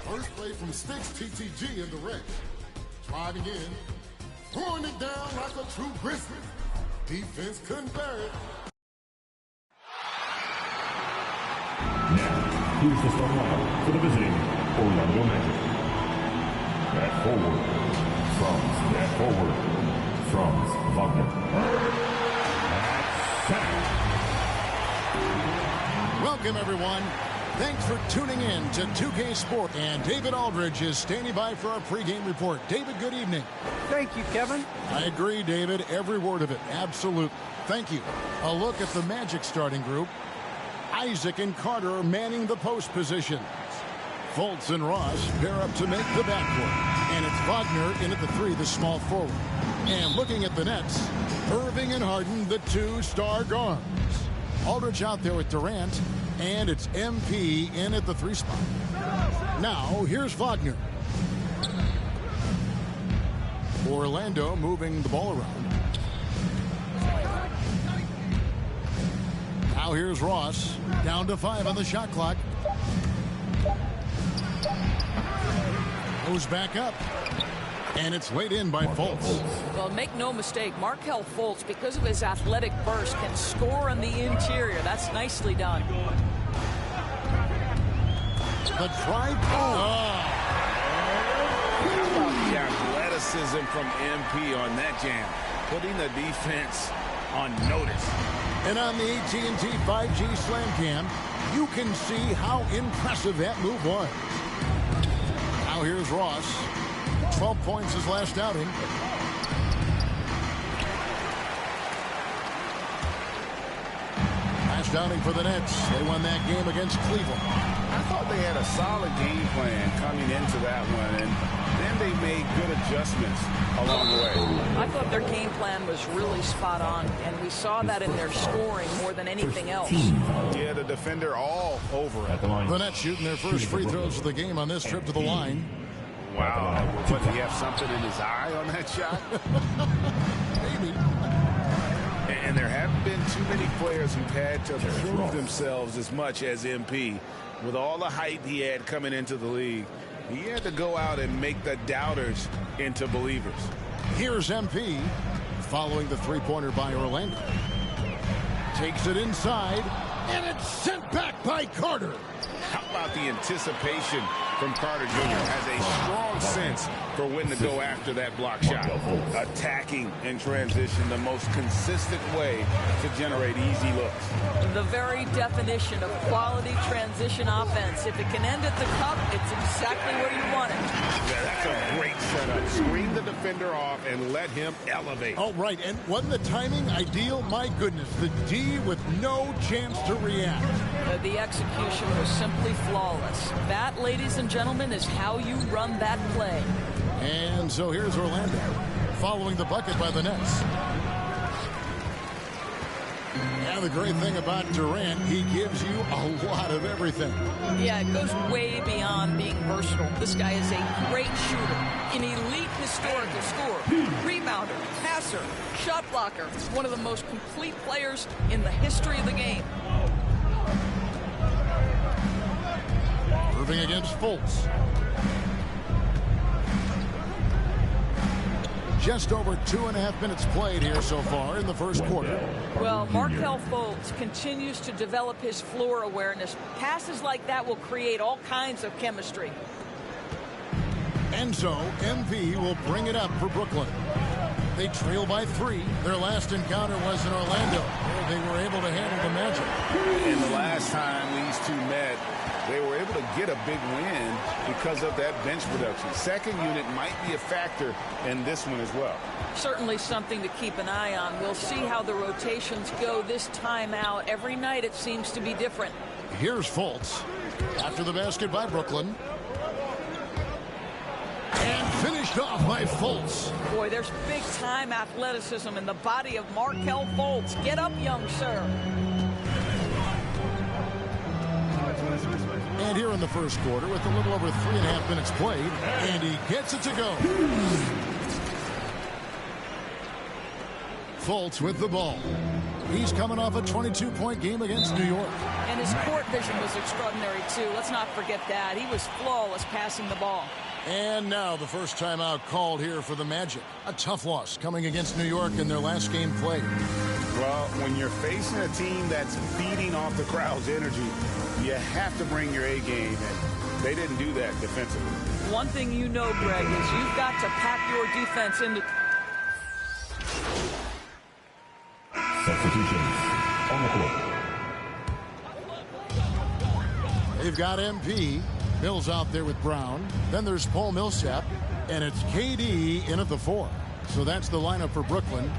First play from Sticks TTG in the red. Driving in, throwing it down like a true grizzly. Defense couldn't bear it. Now, here's the start lineup for the visiting Orlando Magic. At forward, Franz Wagner. At center. Welcome, everyone. Thanks for tuning in to 2K Sport. And David Aldridge is standing by for our pregame report. David, good evening. Thank you, Kevin. I agree, David. Every word of it. Absolutely. Thank you. A look at the Magic starting group. Isaac and Carter are manning the post positions. Fultz and Ross pair up to make the backcourt. And it's Wagner in at the 3, the small forward. And looking at the Nets, Irving and Harden, the 2 star guards. Aldridge out there with Durant. And it's MP in at the 3 spot. Now, here's Wagner. Orlando moving the ball around. Now here's Ross. Down to 5 on the shot clock. Goes back up. And it's laid in by Fultz. Well, make no mistake, Markelle Fultz, because of his athletic burst, can score on the interior. That's nicely done. The drive. How about the athleticism from MP on that jam? Putting the defense on notice. And on the AT&T 5G Slam Cam, you can see how impressive that move was. Now here's Ross. 12 points his last outing. Last outing for the Nets. They won that game against Cleveland. I thought they had a solid game plan coming into that one, and then they made good adjustments along the way. I thought their game plan was really spot on, and we saw that in their scoring more than anything else. Yeah, the defender all over it. The Nets shooting their first free throws of the game on this trip to the line. Wow. What, do you have something in his eye on that shot? Maybe. And there haven't been too many players who've had to prove themselves as much as MP. With all the hype he had coming into the league, he had to go out and make the doubters into believers. Here's MP following the three-pointer by Orlando. Takes it inside, and it's sent back by Carter. How about the anticipation from Carter Jr. has a strong sense for when to go after that block shot. Attacking in transition, the most consistent way to generate easy looks. The very definition of quality transition offense. If it can end at the cup, it's exactly where you want it. Yeah, that's a great setup. Screen the defender off and let him elevate. Oh, right. And wasn't the timing ideal? My goodness, the D with no chance to react. The execution was simply flawless. That, ladies and gentlemen, is how you run that play. And so here's Orlando following the bucket by the Nets. Now the great thing about Durant, he gives you a lot of everything. Yeah, it goes way beyond being versatile. This guy is a great shooter, an elite historical scorer, rebounder, passer, shot blocker. One of the most complete players in the history of the game. Irving against Fultz. Just over 2.5 minutes played here so far in the first quarter. Well, Markelle Fultz continues to develop his floor awareness. Passes like that will create all kinds of chemistry. And so MV will bring it up for Brooklyn. They trail by 3. Their last encounter was in Orlando, where they were able to handle the Magic. And the last time these two met, they were able to get a big win because of that bench production. Second unit might be a factor in this one as well. Certainly something to keep an eye on. We'll see how the rotations go this time out. Every night it seems to be different. Here's Fultz after the basket by Brooklyn. And finished off by Fultz. Boy, there's big-time athleticism in the body of Markelle Fultz. Get up, young sir. And here in the first quarter, with a little over 3.5 minutes played, and he gets it to go. Fultz with the ball. He's coming off a 22-point game against New York. And his court vision was extraordinary, too. Let's not forget that. He was flawless passing the ball. And now the first timeout called here for the Magic. A tough loss coming against New York in their last game played. Well, when you're facing a team that's feeding off the crowd's energy, you have to bring your A game, and they didn't do that defensively. One thing you know, Greg, is you've got to pack your defense into... Substitutions on the court. They've got MP. Mills out there with Brown. Then there's Paul Millsap. And it's KD in at the 4. So that's the lineup for Brooklyn.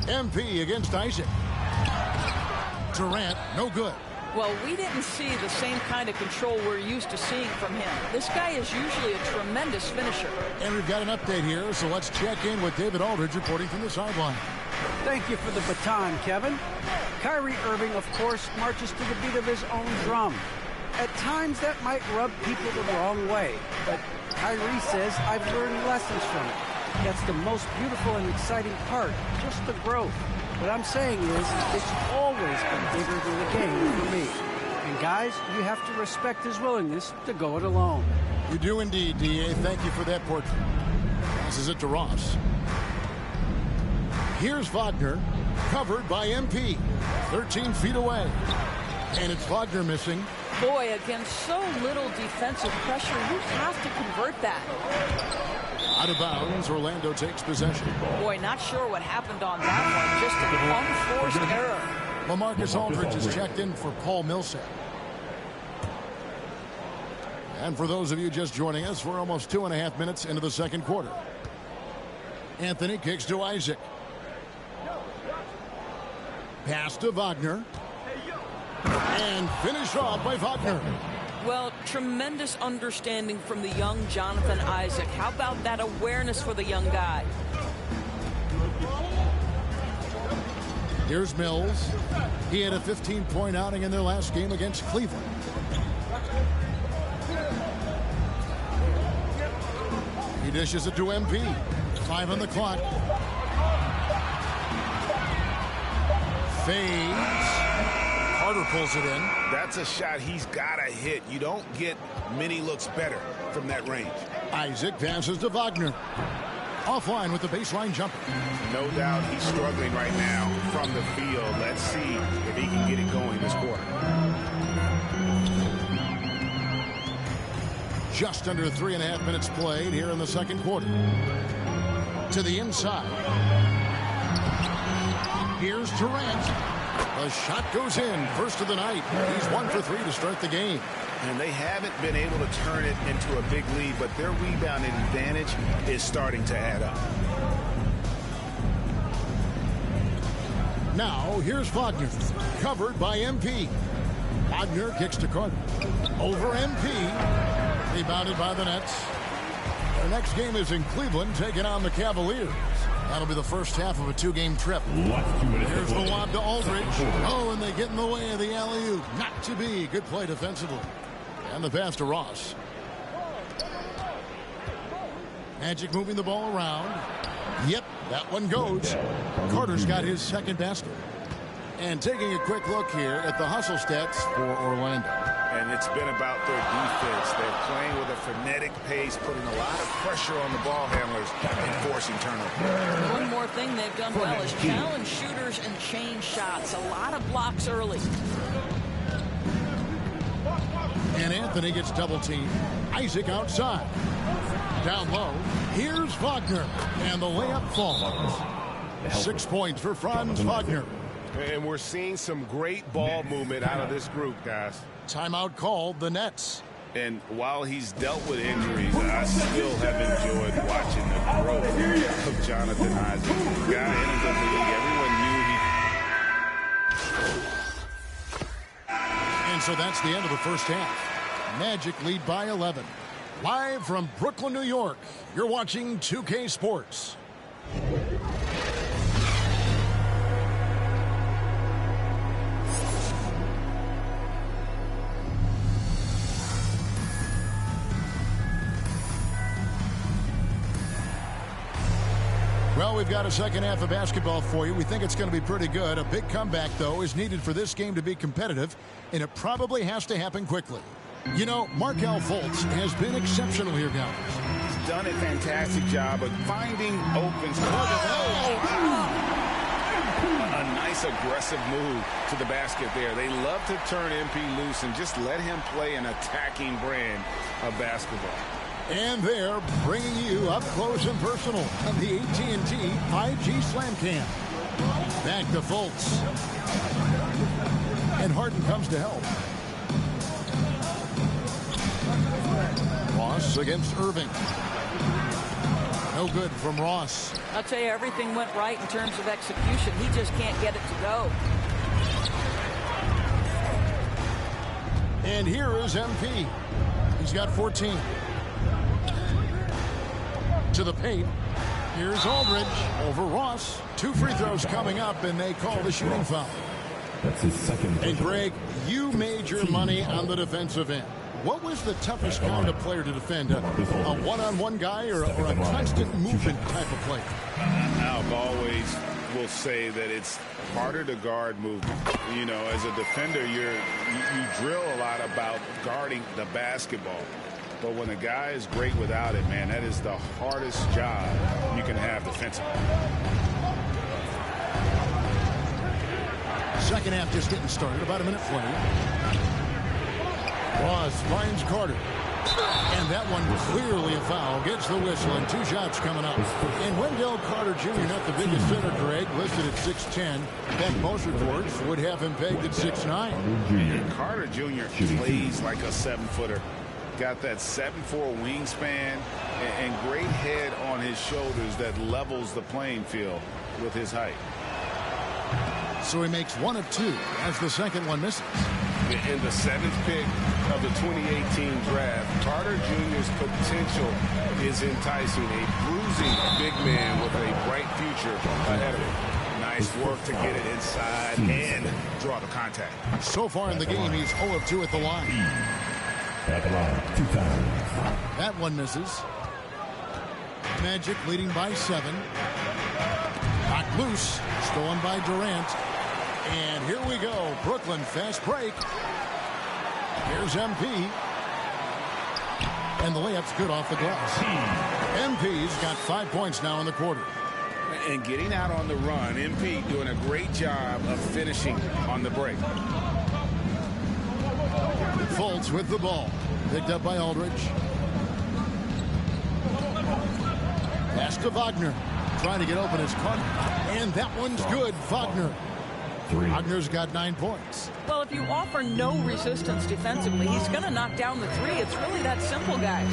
MP against Isaac. Durant, no good. Well, we didn't see the same kind of control we're used to seeing from him. This guy is usually a tremendous finisher. And we've got an update here, so let's check in with David Aldridge reporting from the sideline. Thank you for the baton, Kevin. Kyrie Irving, of course, marches to the beat of his own drum. At times, that might rub people the wrong way, but Kyrie says, I've learned lessons from it. That's the most beautiful and exciting part, just the growth. What I'm saying is, it's always been bigger than the game for me. And guys, you have to respect his willingness to go it alone. You do indeed, D.A. Thank you for that portrait. Passes it to Ross. Here's Wagner, covered by MP, 13 feet away. And it's Wagner missing. Boy, against so little defensive pressure, you have to convert that. Out of bounds, Orlando takes possession. Boy, not sure what happened on that one. Just an unforced error. LaMarcus Aldridge is checked in for Paul Millsap. And for those of you just joining us, we're almost 2.5 minutes into the second quarter. Anthony kicks to Isaac. Pass to Wagner. And finished off by Wagner. Well, tremendous understanding from the young Jonathan Isaac. How about that awareness for the young guy? Here's Mills. He had a 15-point outing in their last game against Cleveland. He dishes it to MP. 5 on the clock. Fades. Carter pulls it in. That's a shot he's got to hit. You don't get many looks better from that range. Isaac passes to Wagner. Offline with the baseline jumper. No doubt he's struggling right now from the field. Let's see if he can get it going this quarter. Just under 3.5 minutes played here in the second quarter. To the inside. Here's Durant. The shot goes in. First of the night. He's 1 for 3 to start the game. And they haven't been able to turn it into a big lead, but their rebounding advantage is starting to add up. Now, here's Wagner. Covered by MP. Wagner kicks to Carter. Over MP. Rebounded by the Nets. Their next game is in Cleveland, taking on the Cavaliers. That'll be the first half of a 2-game trip. Here's the lob to Aldridge. Oh, and they get in the way of the alley-oop. Not to be. Good play defensively. And the pass to Ross. Magic moving the ball around. Yep, that one goes. Carter's got his second basket. And taking a quick look here at the hustle stats for Orlando. And it's been about their defense. They're playing with a frenetic pace, putting a lot of pressure on the ball handlers and forcing turnovers. One more thing they've done well is challenge shooters and change shots. A lot of blocks early. And Anthony gets double-teamed. Isaac outside. Down low. Here's Wagner. And the layup falls. 6 points for Franz Wagner. And we're seeing some great ball movement out of this group, guys. Timeout called the Nets. And while he's dealt with injuries, I still have enjoyed watching the growth of Jonathan Isaac. The guy entered the league. Everyone knew he... And so that's the end of the first half. Magic lead by 11. Live from Brooklyn, New York, you're watching 2K Sports. Well, we've got a second half of basketball for you. We think it's going to be pretty good. A big comeback, though, is needed for this game to be competitive, and it probably has to happen quickly. You know, Markelle Fultz has been exceptional here, guys. He's done a fantastic job of finding open A nice aggressive move to the basket there. They love to turn MP loose and just let him play an attacking brand of basketball. And they're bringing you up close and personal on the AT&T 5G Slam Cam. Back to Fultz. And Harden comes to help. Ross against Irving. No good from Ross. I'll tell you, everything went right in terms of execution. He just can't get it to go. And here is MP. He's got 14. To the paint. Here's Aldridge over Ross. 2 free throws coming up, and they call the shooting foul. That's his second. And Greg, you made your money on the defensive end. What was the toughest kind of player to defend? A one-on-one guy or a constant movement type of player? I've always will say that it's harder to guard movement. You know, as a defender, you drill a lot about guarding the basketball. But when a guy is great without it, man, that is the hardest job you can have defensively. Second half just getting started, about a minute played. Ross finds Carter. And that one clearly a foul. Gets the whistle and 2 shots coming up. And Wendell Carter Jr., not the biggest center, Greg, listed at 6'10". That most reports would have him pegged at 6'9". And Carter Jr. plays like a 7-footer. Got that 7'4" wingspan and great head on his shoulders that levels the playing field with his height. So he makes 1 of 2 as the second one misses. In the 7th pick of the 2018 draft, Carter Jr.'s potential is enticing. A bruising big man with a bright future ahead of him. Nice work to get it inside and draw the contact. So far in the game, he's 0 of 2 at the line. At the line, 2 times. That one misses. Magic leading by 7. Knocked loose. Stolen by Durant. And here we go. Brooklyn fast break. Here's MP. And the layup's good off the glass. MP's got 5 points now in the quarter. And getting out on the run, MP doing a great job of finishing on the break. Fultz with the ball. Picked up by Aldridge. Pass to Wagner. Trying to get open his Carter. And that one's good. Wagner. Wagner's got 9 points. Well, if you offer no resistance defensively, he's going to knock down the 3. It's really that simple, guys.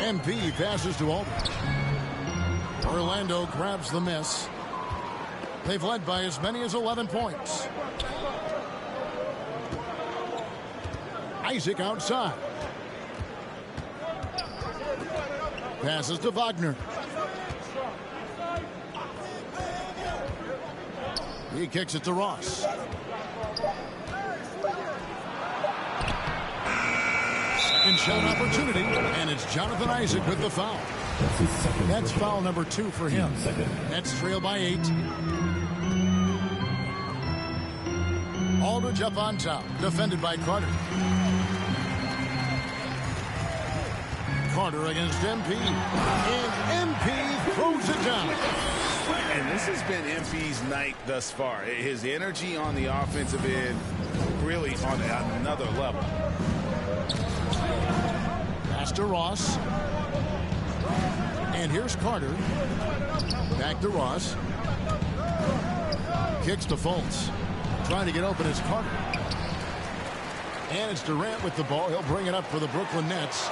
MP passes to Aldridge. Orlando grabs the miss. They've led by as many as 11 points. Isaac outside. Passes to Wagner. He kicks it to Ross. Second shot opportunity, and it's Jonathan Isaac with the foul. That's foul number 2 for him. Nets trail by 8. Aldridge up on top, defended by Carter. Carter against MP, and MP throws it down. And this has been MP's night thus far. His energy on the offensive end really on another level. Pass to Ross. And here's Carter. Back to Ross. Kicks to Fultz. Trying to get open is Carter. And it's Durant with the ball. He'll bring it up for the Brooklyn Nets.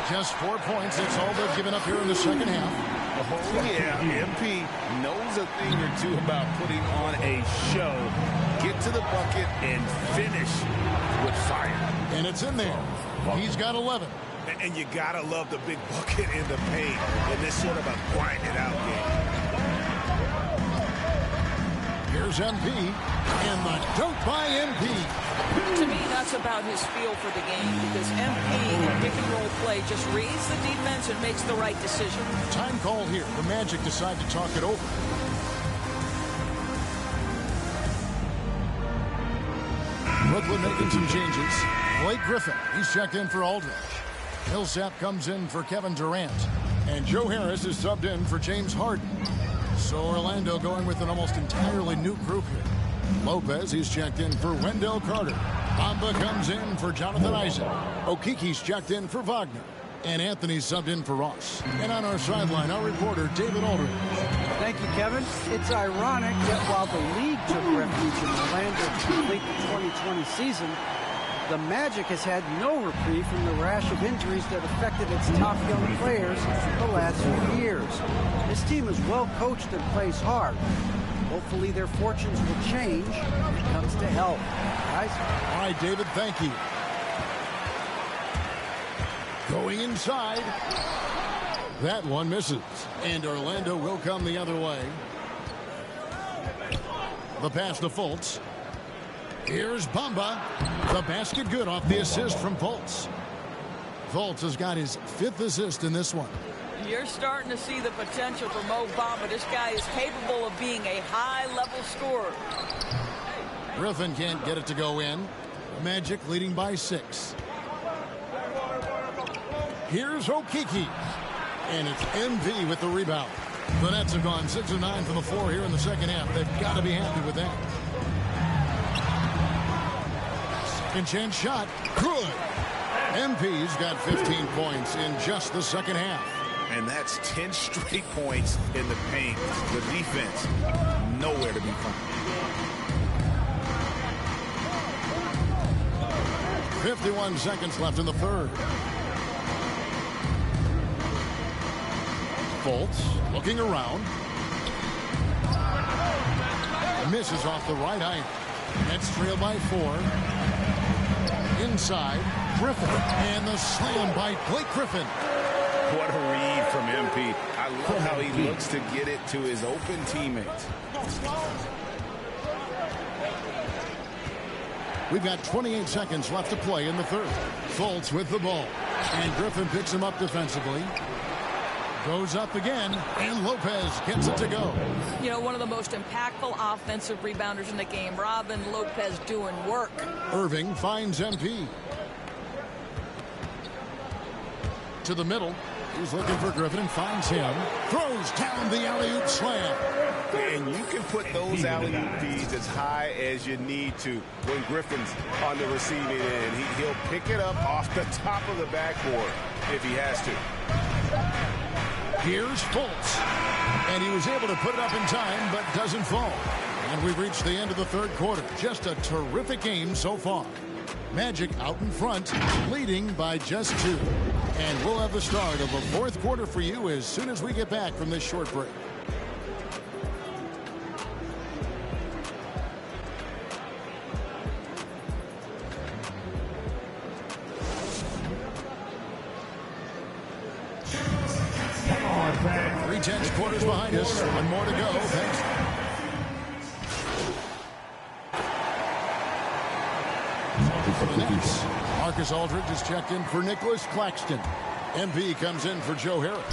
Just 4 points. That's all they've given up here in the second half. Oh, yeah. MP knows a thing or two about putting on a show. Get to the bucket and finish with fire. And it's in there. He's got 11. And you got to love the big bucket in the paint in this sort of a grind-it-out game. Here's MP, and the dunk by MP. To me, that's about his feel for the game, because MP in pick-and-roll play just reads the defense and makes the right decision. Time call here. The Magic decide to talk it over. Brooklyn making some changes. Blake Griffin, he's checked in for Aldridge. Millsap comes in for Kevin Durant. And Joe Harris is subbed in for James Harden. So Orlando going with an almost entirely new group here. Lopez, he's checked in for Wendell Carter. Bamba comes in for Jonathan Isaac. Okiki's checked in for Wagner. And Anthony's subbed in for Ross. And on our sideline, our reporter, David Aldridge. Thank you, Kevin. It's ironic that while the league took refuge in Orlando to complete the 2020 season, the Magic has had no reprieve from the rash of injuries that affected its top young players the last few years. This team is well coached and plays hard. Hopefully their fortunes will change when it comes to health. Guys? All right, David, thank you. Going inside. That one misses. And Orlando will come the other way. The pass to Fultz. Here's Bamba. The basket good off the assist from Fultz. Fultz has got his 5th assist in this one. You're starting to see the potential for Mo Bamba. This guy is capable of being a high-level scorer. Griffin can't get it to go in. Magic leading by 6. Here's Okiki. And it's MV with the rebound. The Nets have gone 6 of 9 from the floor here in the second half. They've got to be happy with that. Second chance shot. Good. MP's got 15 points in just the second half. And that's 10 straight points in the paint. The defense, nowhere to be found. 51 seconds left in the third. Fultz looking around. Misses off the right eye. Nets trail by 4. Inside, Griffin. And the slam by Blake Griffin. What a read from MP. I love how he looks to get it to his open teammates. We've got 28 seconds left to play in the third. Fultz with the ball. And Griffin picks him up defensively. Goes up again, and Lopez gets it to go. You know, one of the most impactful offensive rebounders in the game. Robin Lopez doing work. Irving finds MP. To the middle. He's looking for Griffin and finds him. Throws down the alley-oop slam. And you can put those alley-oop feeds as high as you need to when Griffin's on the receiving end. He'll pick it up off the top of the backboard if he has to. Here's Fultz. And he was able to put it up in time, but doesn't fall. And we've reached the end of the third quarter. Just a terrific game so far. Magic out in front, leading by just 2. And we'll have the start of the fourth quarter for you as soon as we get back from this short break. Three-tenths quarters behind us. One more to go. Thanks. For the Nets, Marcus Aldridge is checked in for Nicholas Claxton. MP comes in for Joe Harris.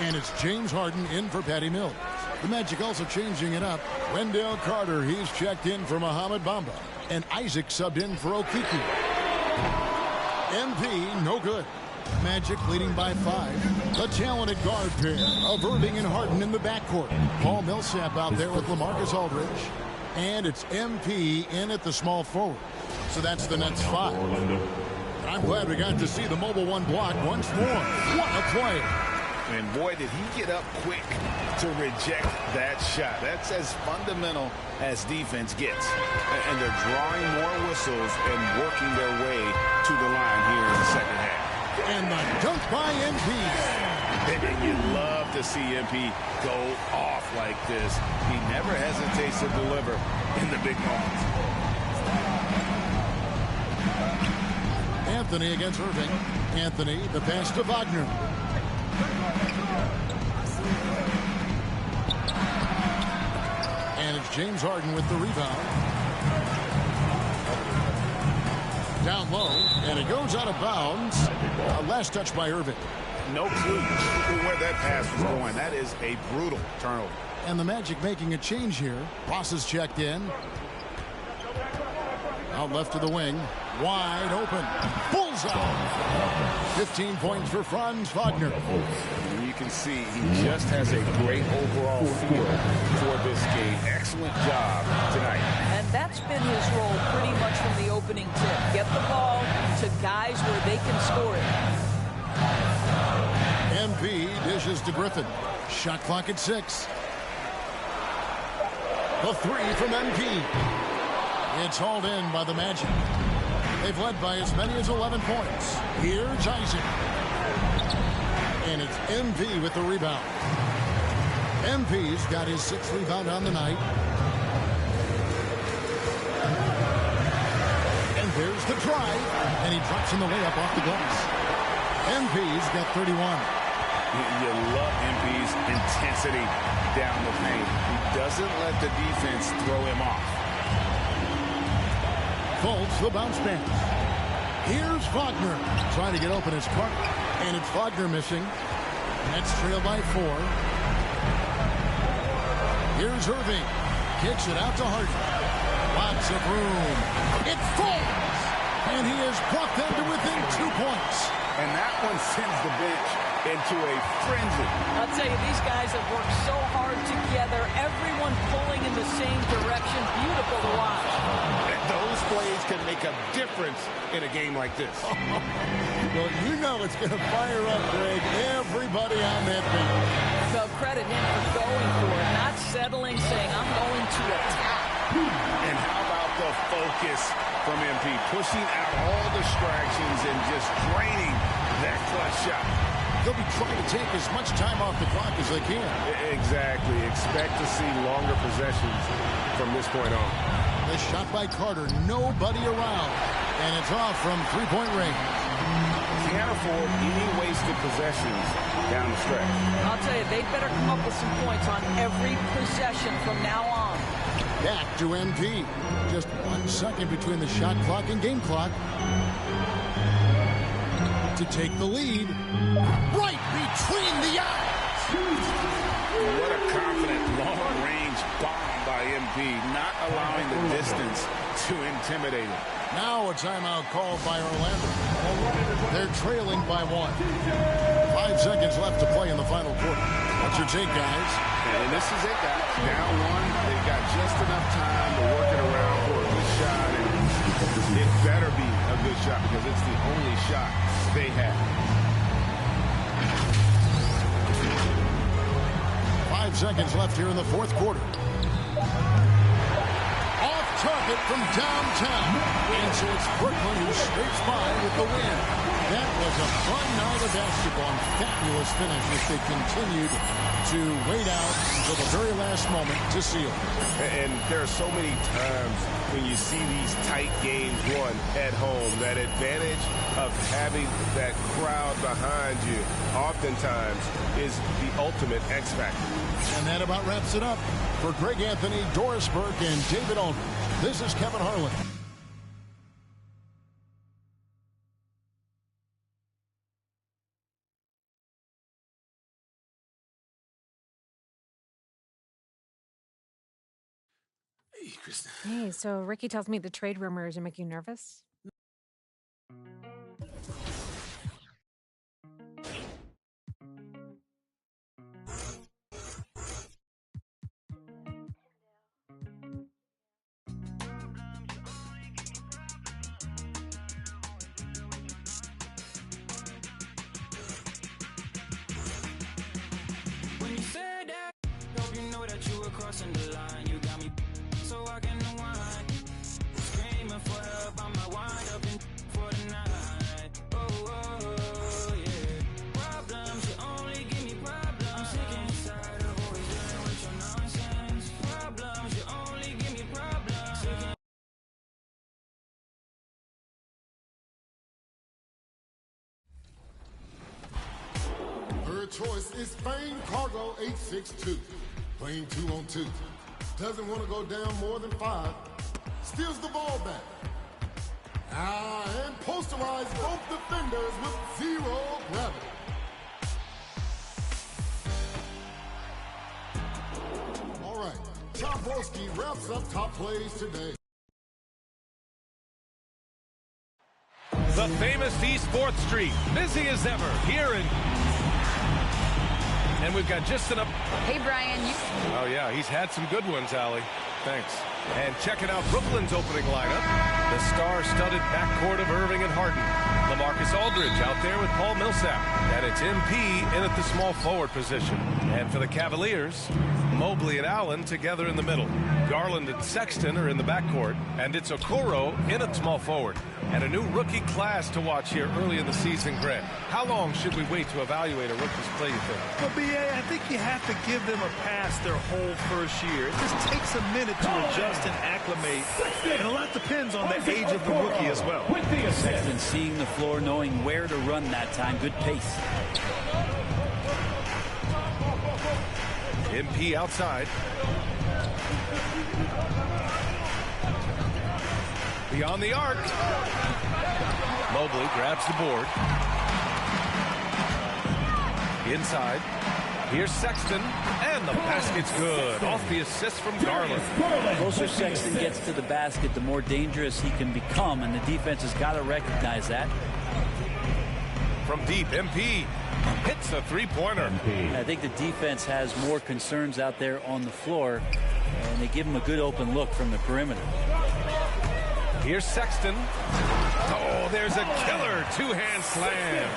And it's James Harden in for Patty Mills. The Magic also changing it up. Wendell Carter, he's checked in for Mohamed Bamba. And Isaac subbed in for Okiki. MP, no good. Magic leading by 5. The talented guard pair of Irving and Harden in the backcourt. Paul Millsap out there with LaMarcus Aldridge. And it's MP in at the small forward. So that's the Nets 5. I'm glad we got to see the mobile one block once more. What a play. And boy, did he get up quick to reject that shot. That's as fundamental as defense gets. And they're drawing more whistles and working their way to the line here in the second half. And the dunk by MP. And you love to see MP go off like this. He never hesitates to deliver in the big moments. Anthony against Irving. Anthony, the pass to Wagner. And it's James Harden with the rebound. Down low, and it goes out of bounds. Last touch by Irving. No clue where that pass was going. That is a brutal turnover. And the Magic making a change here. Ross is checked in. Out left of the wing. Wide open. Bullseye. 15 points for Franz Wagner. You can see he just has a great overall feel for this game. Excellent job tonight. And that's been his role pretty much from the opening tip. Get the ball to guys where they can score it. MP dishes to Griffin. Shot clock at 6. The three from MP. It's hauled in by the Magic. They've led by as many as 11 points. Here's Isaac. And it's MP with the rebound. MP's got his 6th rebound on the night. And there's the drive. And he drops in the layup off the glass. MP's got 31. You love MP's intensity down the paint. He doesn't let the defense throw him off. Folds the bounce pass. Here's Wagner trying to get open his Park. And it's Wagner missing. Nets trail by 4. Here's Irving. Kicks it out to Harden. Lots of room. It falls. And he has brought them to within 2 points. And that one sends the bench into a frenzy. I'll tell you, these guys have worked so hard together. Everyone pulling in the same direction. Beautiful to watch. And those plays can make a difference in a game like this. Well, you know it's going to fire up, Greg. Everybody on that bench. So credit him for going for it, not settling, saying, I'm going to attack. And how about the focus from MP, pushing out all distractions and just draining that clutch shot. They'll be trying to take as much time off the clock as they can. Exactly. Expect to see longer possessions from this point on. The shot by Carter, nobody around. And it's off from three-point range. Can't afford any wasted possessions down the stretch. I'll tell you, they better come up with some points on every possession from now on. Back to MP. Just 1 second between the shot clock and game clock. To take the lead. Right between the eyes. What a confident long-range bomb by MP, not allowing the distance to intimidate him. Now a timeout called by Orlando. They're trailing by 1. 5 seconds left to play in the final quarter. What's your take, guys? And this is it, guys. Down 1. They've got just enough time to work it around for a good shot. And it better be a good shot because it's the only shot they have. 5 seconds left here in the fourth quarter. Off target from downtown. And so it's Brooklyn who scrapes by with the win. That was a fun night of basketball and fabulous finish as they continued to wait out until the very last moment to seal. And there are so many times when you see these tight games won at home, that advantage of having that crowd behind you oftentimes is the ultimate X factor. And that about wraps it up. For Greg Anthony, Doris Burke, and David Ulmer, this is Kevin Harlan. Hey, Kristen. Hey, so Ricky tells me the trade rumors are making you nervous? When you said that, hope you know that you were crossing the line. You got me so I can unwind. Screaming for help, I might wind up in for the night. Oh, oh, yeah. Problems, you only give me problems. I'm sick inside of always dealing with your nonsense. Problems, you only give me problems. Sick Her choice is Fame Cargo 862. Playing 2-on-2. Doesn't want to go down more than 5. Steals the ball back. And posterize both defenders with 0 gravity. All right. Tom Broski wraps up top plays today. The famous East 4th Street, busy as ever here in... And we've got just enough... Hey, Brian. Oh, yeah, he's had some good ones, Allie. Thanks. And checking out Brooklyn's opening lineup, the star-studded backcourt of Irving and Harden. LaMarcus Aldridge out there with Paul Millsap. And it's MP in at the small forward position. And for the Cavaliers, Mobley and Allen together in the middle. Garland and Sexton are in the backcourt. And it's Okoro in at small forward. And a new rookie class to watch here early in the season, Greg. How long should we wait to evaluate a rookie's play, you think? Well, B.A., I think you have to give them a pass their whole first year. It just takes a minute to adjust and acclimate. And a lot depends on the age of the rookie as well. Sexton seeing the floor, knowing where to run that time. Good pace. MP outside. Beyond the arc. Mobley grabs the board. Inside. Here's Sexton. And the basket's good. Off the assist from Garland. The closer Sexton gets to the basket, the more dangerous he can become, and the defense has got to recognize that. From deep, MP hits a three-pointer. I think the defense has more concerns out there on the floor, and they give him a good open look from the perimeter. Here's Sexton. Oh, there's a killer two-hand slam.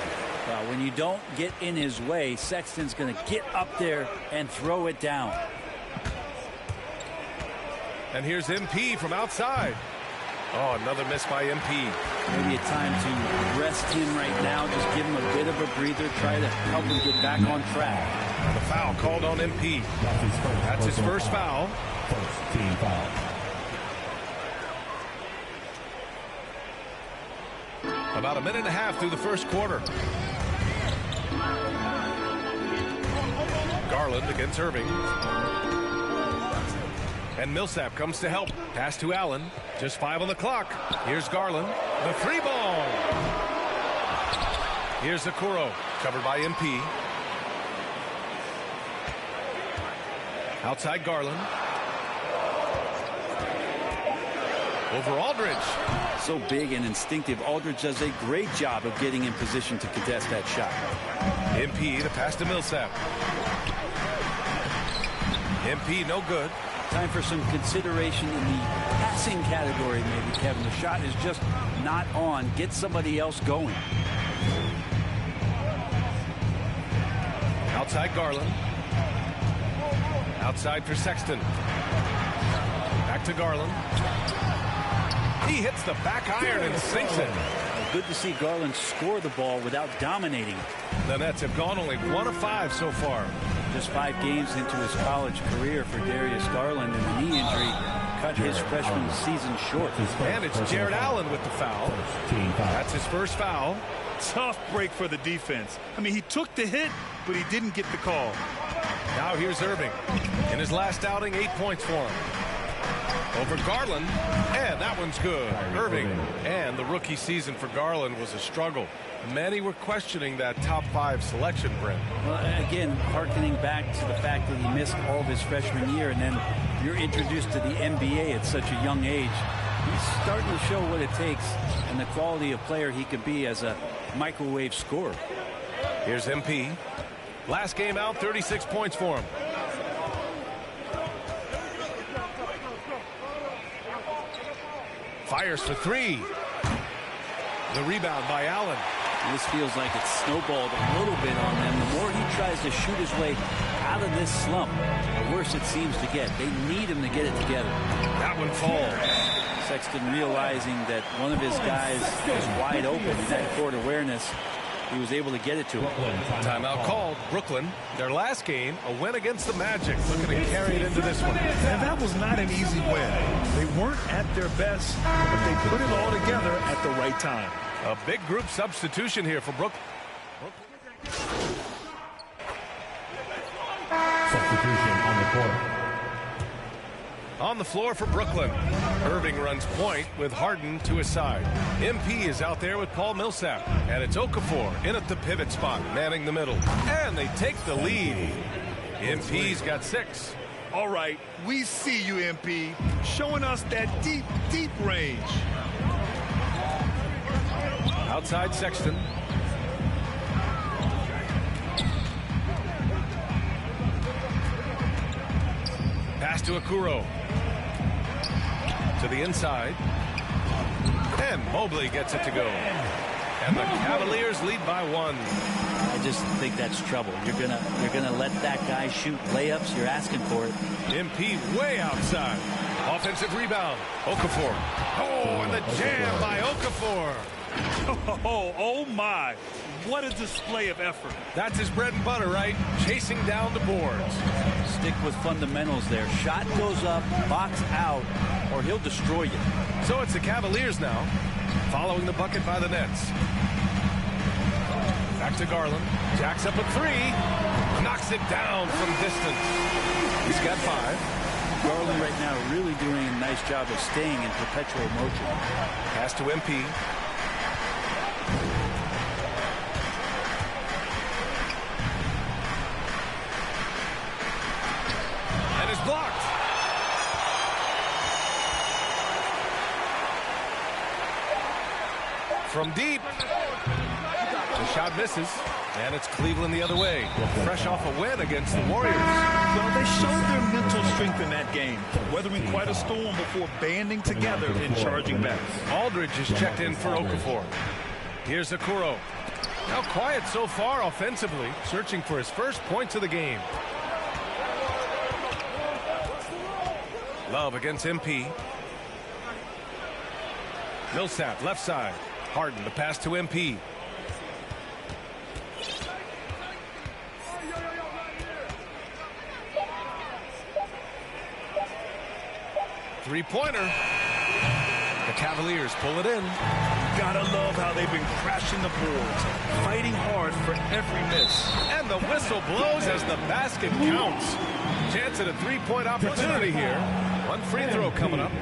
When you don't get in his way, Sexton's going to get up there and throw it down. And here's MP from outside. Oh, another miss by MP. Maybe a time to rest him right now. Just give him a bit of a breather. Try to help him get back on track. The foul called on MP. That's his first foul. First team foul. About a minute and a half through the first quarter. Garland against Irving. And Millsap comes to help. Pass to Allen. Just 5 on the clock. Here's Garland. The three ball. Here's Okoro. Covered by MP. Outside Garland. Over Aldridge. So big and instinctive. Aldridge does a great job of getting in position to contest that shot. MP the pass to Millsap. MP no good. Time for some consideration in the passing category, maybe, Kevin. The shot is just not on. Get somebody else going. Outside Garland. Outside for Sexton. Back to Garland. He hits the back iron and sinks it. Good to see Garland score the ball without dominating. The Nets have gone only 1 of 5 so far. Just 5 games into his college career for Darius Garland, and the knee injury cut his freshman season short. And it's Jared Allen with the foul. That's his first foul. Tough break for the defense. I mean, he took the hit, but he didn't get the call. Now here's Irving. In his last outing, 8 points for him. Over Garland, and that one's good. Irving, and the rookie season for Garland was a struggle. Many were questioning that top 5 selection, Brent. Well, again, hearkening back to the fact that he missed all of his freshman year, and then you're introduced to the NBA at such a young age. He's starting to show what it takes and the quality of player he could be as a microwave scorer. Here's MP. Last game out, 36 points for him. Fires for 3. The rebound by Allen. This feels like it's snowballed a little bit on them. The more he tries to shoot his way out of this slump, the worse it seems to get. They need him to get it together. That one falls. Sexton realizing that one of his guys is wide open in that court awareness. He was able to get it to him. Timeout called. Brooklyn, their last game, a win against the Magic. Looking to carry it into this one. And that was not an easy win. They weren't at their best, but they put it all together at the right time. A big group substitution here for Brooklyn. Substitution on the court. On the floor for Brooklyn. Irving runs point with Harden to his side. MP is out there with Paul Millsap. And it's Okafor in at the pivot spot, manning the middle. And they take the lead. MP's got 6. All right, we see you, MP, showing us that deep, deep range. Outside Sexton. Pass to Okuro. To the inside. And Mobley gets it to go. And the Cavaliers lead by 1. I just think that's trouble. You're gonna let that guy shoot layups. You're asking for it. MP way outside. Offensive rebound. Okafor. Oh, and the jam by Okafor. Oh my. What a display of effort. That's his bread and butter, right? Chasing down the boards. Stick with fundamentals there. Shot goes up, box out, or he'll destroy you. So it's the Cavaliers now, following the bucket by the Nets. Back to Garland. Jacks up a 3. Knocks it down from distance. He's got 5. Garland right now really doing a nice job of staying in perpetual motion. Pass to MP. And is blocked. From deep. The shot misses, and it's Cleveland the other way. Fresh off a win against the Warriors. Well, they showed their mental strength in that game, weathering quite a storm before banding together and charging back. Aldridge is checked in for Okafor. Here's Okuro. Now quiet so far offensively, searching for his first points of the game. Love against MP. Millsap, left side. Harden, the pass to MP. Three-pointer. The Cavaliers pull it in. Gotta love how they've been crashing the boards, fighting hard for every miss. And the whistle blows as the basket counts. Chance at a three-point opportunity here. One free throw coming up.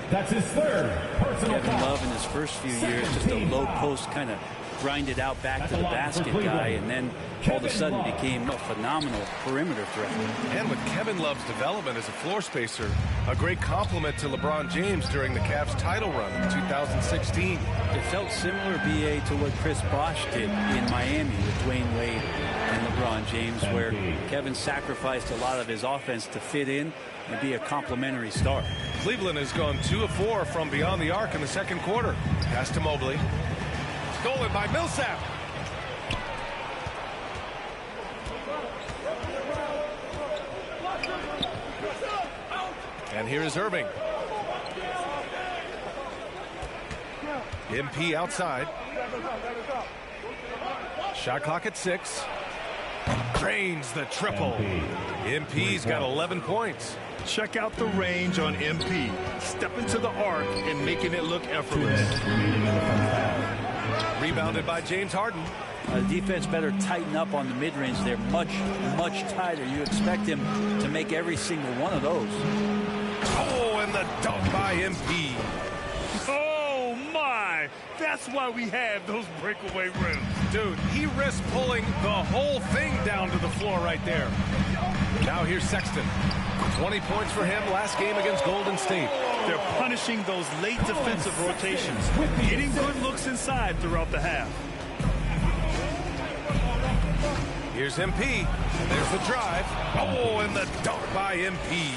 That's his third personal Kevin foul. Love in his first few years, just a low post kind of grinded out back to the basket guy, and then all of a sudden became a phenomenal perimeter threat. And with Kevin Love's development as a floor spacer, a great compliment to LeBron James during the Cavs title run in 2016. It felt similar, BA, to what Chris Bosh did in Miami with Dwayne Wade and LeBron James, where Kevin sacrificed a lot of his offense to fit in and be a complimentary star. Cleveland has gone 2 of 4 from beyond the arc in the second quarter. Pass to Mobley. Stolen by Millsap. And here is Irving. MP outside. Shot clock at 6. Drains the triple. MP's got 11 points. Check out the range on MP. Step into the arc and making it look effortless. Rebounded by James Harden. The defense better tighten up on the mid-range. They're much, much tighter. You expect him to make every single one of those. Oh, and the dunk by MP. Oh, my. That's why we have those breakaway rims. Dude, he risked pulling the whole thing down to the floor right there. Now here's Sexton. 20 points for him last game against Golden State. They're punishing those late defensive rotations, getting good looks inside throughout the half. Here's MP. And there's the drive. Oh, and the dunk by MP.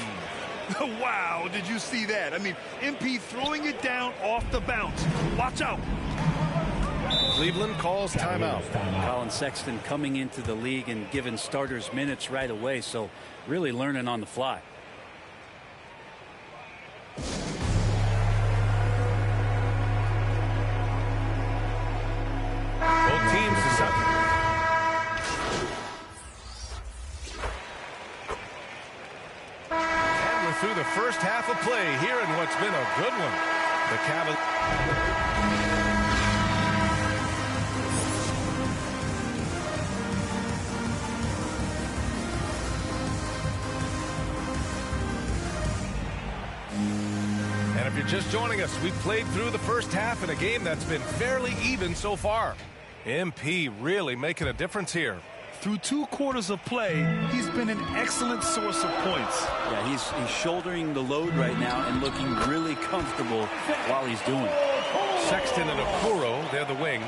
Wow, did you see that? I mean, MP throwing it down off the bounce. Watch out. Cleveland calls timeout. Colin Sexton coming into the league and giving starters minutes right away, so really learning on the fly. Both teams decide. And we're through the first half of play here in what's been a good one. The Cavaliers. And if you're just joining us, we've played through the first half in a game that's been fairly even so far. MP really making a difference here. Through 2 quarters of play, he's been an excellent source of points. Yeah, he's shouldering the load right now and looking really comfortable while he's doing it. Sexton and Okoro, they're the wings.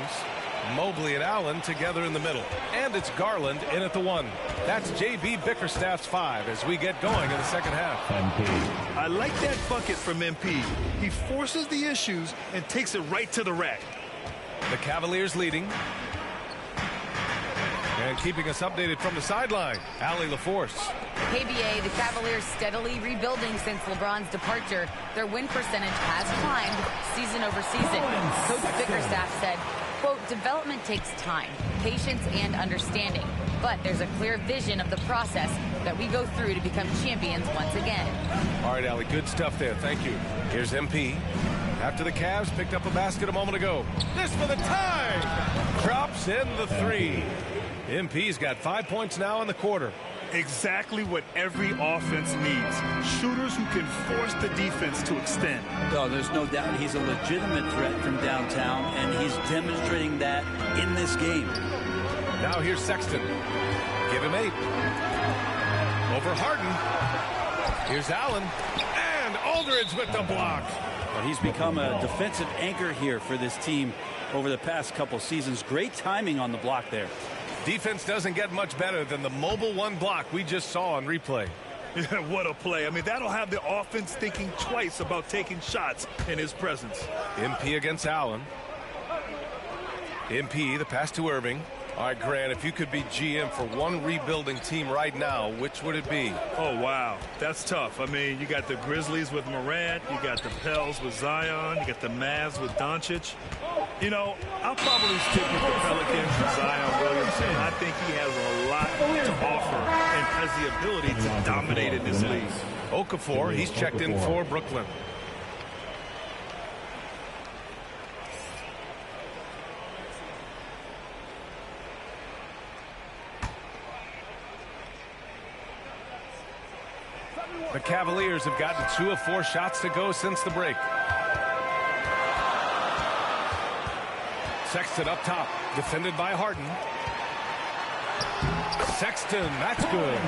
Mobley and Allen together in the middle. And it's Garland in at the 1. That's J.B. Bickerstaff's 5 as we get going in the second half. I like that bucket from MP. He forces the issues and takes it right to the rack. The Cavaliers leading. And keeping us updated from the sideline, Allie LaForce. KBA, the Cavaliers steadily rebuilding since LeBron's departure. Their win percentage has climbed season over season. Coach Bickerstaff said, quote, development takes time, patience, and understanding. But there's a clear vision of the process that we go through to become champions once again. All right, Allie, good stuff there. Thank you. Here's MP. After the Cavs picked up a basket a moment ago. This for the tie. Drops in the 3. MP's got 5 points now in the quarter. Exactly what every offense needs. Shooters who can force the defense to extend. Oh, there's no doubt he's a legitimate threat from downtown, and he's demonstrating that in this game. Now here's Sexton. Give him 8. Over Harden. Here's Allen. And Aldridge with the block. Well, he's become a defensive anchor here for this team over the past couple seasons. Great timing on the block there. Defense doesn't get much better than the mobile 1 block we just saw on replay. Yeah, what a play. I mean, that'll have the offense thinking twice about taking shots in his presence. MP against Allen. MP, the pass to Irving. All right, Grant, if you could be GM for one rebuilding team right now, which would it be? Oh, wow. That's tough. I mean, you got the Grizzlies with Morant. You got the Pels with Zion. You got the Mavs with Doncic. You know, I'll probably stick with the Pelicans and Zion Williamson. I think he has a lot to offer and has the ability to dominate in this league. Okafor, he's checked in for Brooklyn. The Cavaliers have gotten 2 of 4 shots to go since the break. Sexton up top, defended by Harden. Sexton, that's good.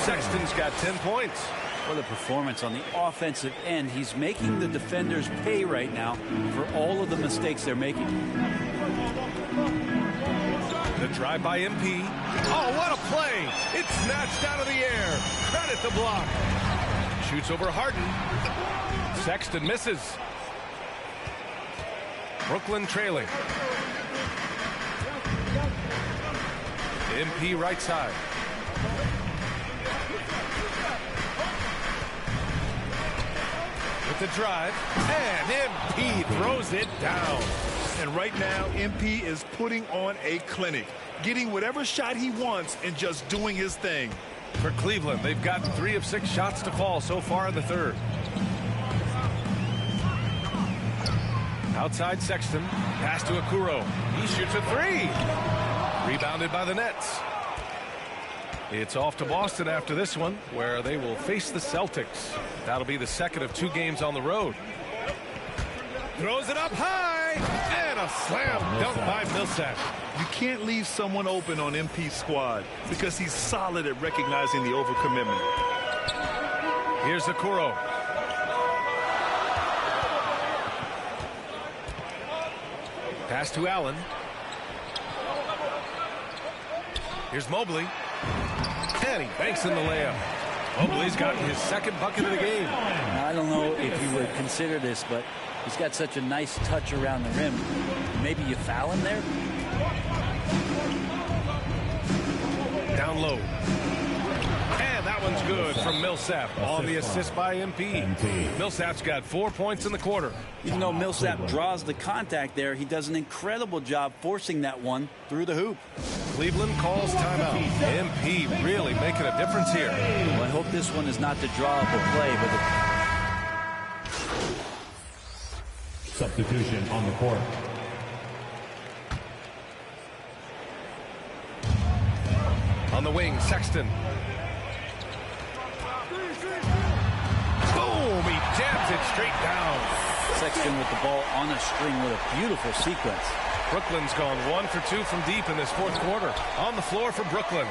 Sexton's got 10 points. What a performance on the offensive end. He's making the defenders pay right now for all of the mistakes they're making. The drive by MP. Oh, what a play! It's snatched out of the air. Credit the block. Shoots over Harden. Sexton misses. Brooklyn trailing. MP right side. With the drive, and MP throws it down. And right now, MP is putting on a clinic, getting whatever shot he wants and just doing his thing. For Cleveland, they've got 3 of 6 shots to fall so far in the third. Outside Sexton, pass to Okoro. He shoots a 3. Rebounded by the Nets. It's off to Boston after this one, where they will face the Celtics. That'll be the second of 2 games on the road. Throws it up high, and a slam dunk by Millsap. You can't leave someone open on MP's squad because he's solid at recognizing the overcommitment. Here's Okoro. Pass to Allen. Here's Mobley. And he banks in the layup. Mobley's gotten his second bucket of the game. I don't know if you would consider this, but he's got such a nice touch around the rim. Maybe you foul him there? Down low. And that one's good from Millsap on the assist by MP. Millsap's got 4 points in the quarter. Even though Millsap draws the contact there, he does an incredible job forcing that one through the hoop. Cleveland calls timeout. MP really making a difference here. Well, I hope this one is not to draw up a play, but Substitution on the court. On the wing, Sexton. Boom! He jams it straight down. Sexton with the ball on a string with a beautiful sequence. Brooklyn's gone 1 for 2 from deep in this fourth quarter. On the floor for Brooklyn.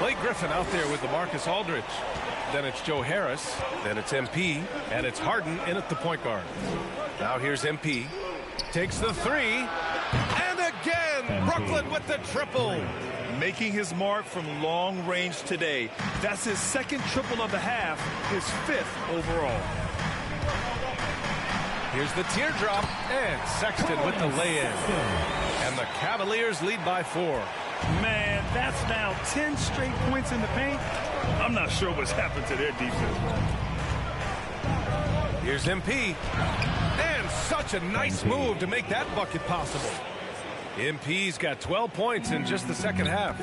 Blake Griffin out there with DeMarcus Aldridge. Then it's Joe Harris. Then it's MP. And it's Harden in at the point guard. Now here's MP. Takes the three. And again, Brooklyn with the triple. Making his mark from long range today. That's his second triple of the half, his 5th overall. Here's the teardrop, and Sexton with the lay-in. And the Cavaliers lead by 4. Man, that's now 10 straight points in the paint. I'm not sure what's happened to their defense. Here's MP. And such a nice move to make that bucket possible. MP's got 12 points in just the second half.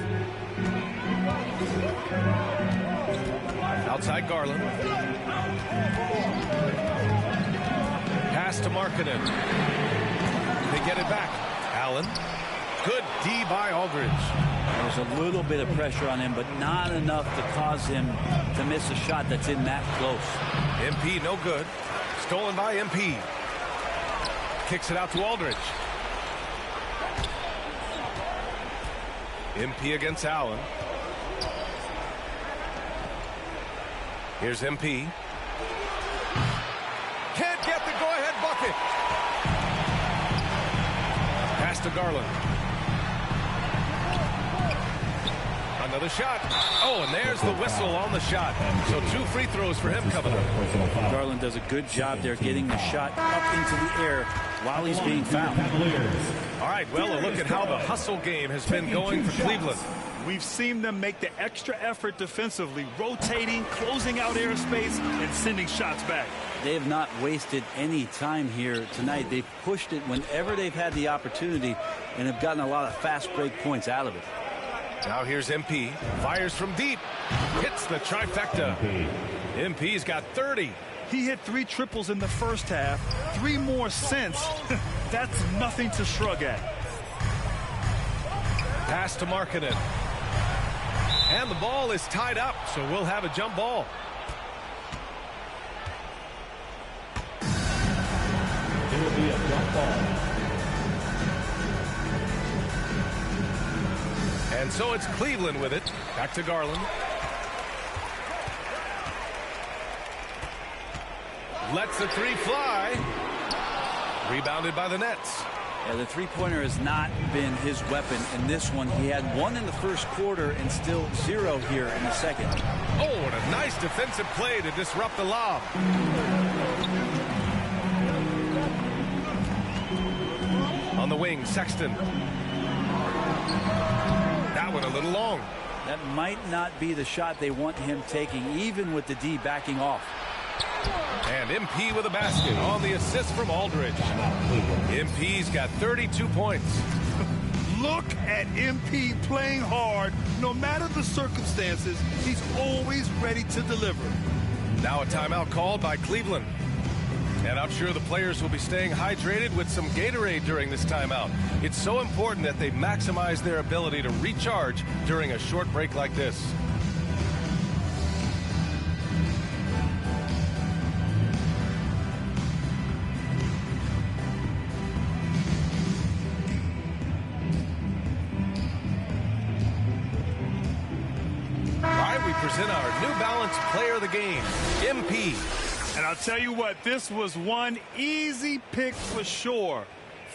Outside Garland. Pass to Markkanen. They get it back. Allen. Good D by Aldridge. There's a little bit of pressure on him, but not enough to cause him to miss a shot that's in that close. MP no good. Stolen by MP. Kicks it out to Aldridge. MP against Allen. Here's MP. Can't get the go-ahead bucket. Pass to Garland. Another shot. Oh, and there's the whistle on the shot. So 2 free throws for him coming up. Garland does a good job there getting the shot up into the air while he's being fouled. All right, well, a look at how the hustle game has been going for Cleveland. We've seen them make the extra effort defensively, rotating, closing out airspace, and sending shots back. They have not wasted any time here tonight. They've pushed it whenever they've had the opportunity and have gotten a lot of fast break points out of it. Now here's MP. Fires from deep. Hits the trifecta. MP's got 30. He hit 3 triples in the first half, 3 more since. That's nothing to shrug at. Pass to Markkanen. And the ball is tied up, so we'll have a jump ball. It will be a jump ball. And so it's Cleveland with it. Back to Garland. Lets the 3 fly. Rebounded by the Nets. Yeah, the three-pointer has not been his weapon in this one. He had 1 in the first quarter and still 0 here in the second. Oh, and a nice defensive play to disrupt the lob. On the wing, Sexton. That one a little long. That might not be the shot they want him taking, even with the D backing off. And MP with a basket on the assist from Aldridge. MP's got 32 points. Look at MP playing hard. No matter the circumstances, he's always ready to deliver. Now a timeout called by Cleveland. And I'm sure the players will be staying hydrated with some Gatorade during this timeout. It's so important that they maximize their ability to recharge during a short break like this. Present our New Balance Player of the Game, MP. And I'll tell you what, this was one easy pick for sure.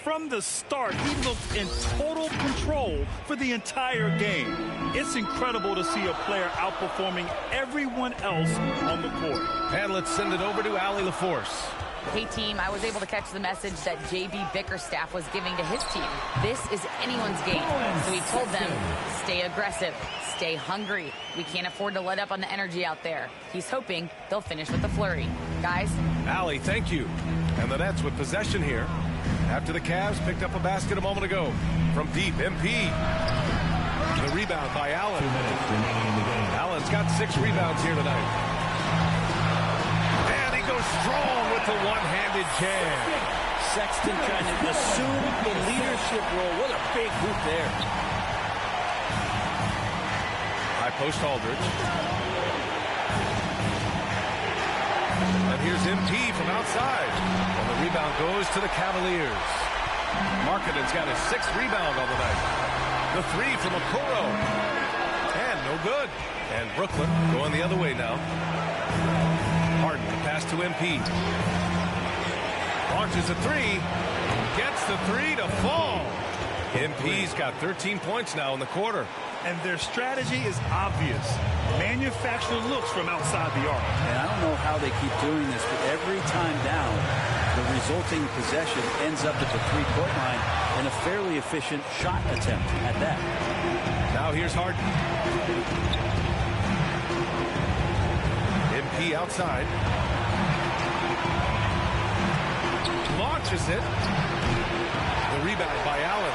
From the start, he looked in total control for the entire game. It's incredible to see a player outperforming everyone else on the court. And let's send it over to Allie LaForce. Hey, team, I was able to catch the message that J.B. Bickerstaff was giving to his team. This is anyone's game. So he told them, stay aggressive, stay hungry. We can't afford to let up on the energy out there. He's hoping they'll finish with a flurry. Guys? Allie, thank you. And the Nets with possession here. After the Cavs picked up a basket a moment ago. From deep, MP. The rebound by Allen. Allen's got 6 rebounds here tonight. Goes strong with the one-handed jam. Sexton trying to assume the leadership role. What a big hoop there. High post Aldridge. And here's MP from outside. And the rebound goes to the Cavaliers. Markkanen's got his 6th rebound on the night. The 3 from Okoro. And no good. And Brooklyn going the other way now. Harden, pass to MP. Launches a 3. Gets three to fall. MP's got 13 points now in the quarter. And their strategy is obvious. Manufacture looks from outside the arc. And I don't know how they keep doing this, but every time down, the resulting possession ends up at the three-point line and a fairly efficient shot attempt at that. Now here's Harden. MP outside. Launches it. The rebound by Allen.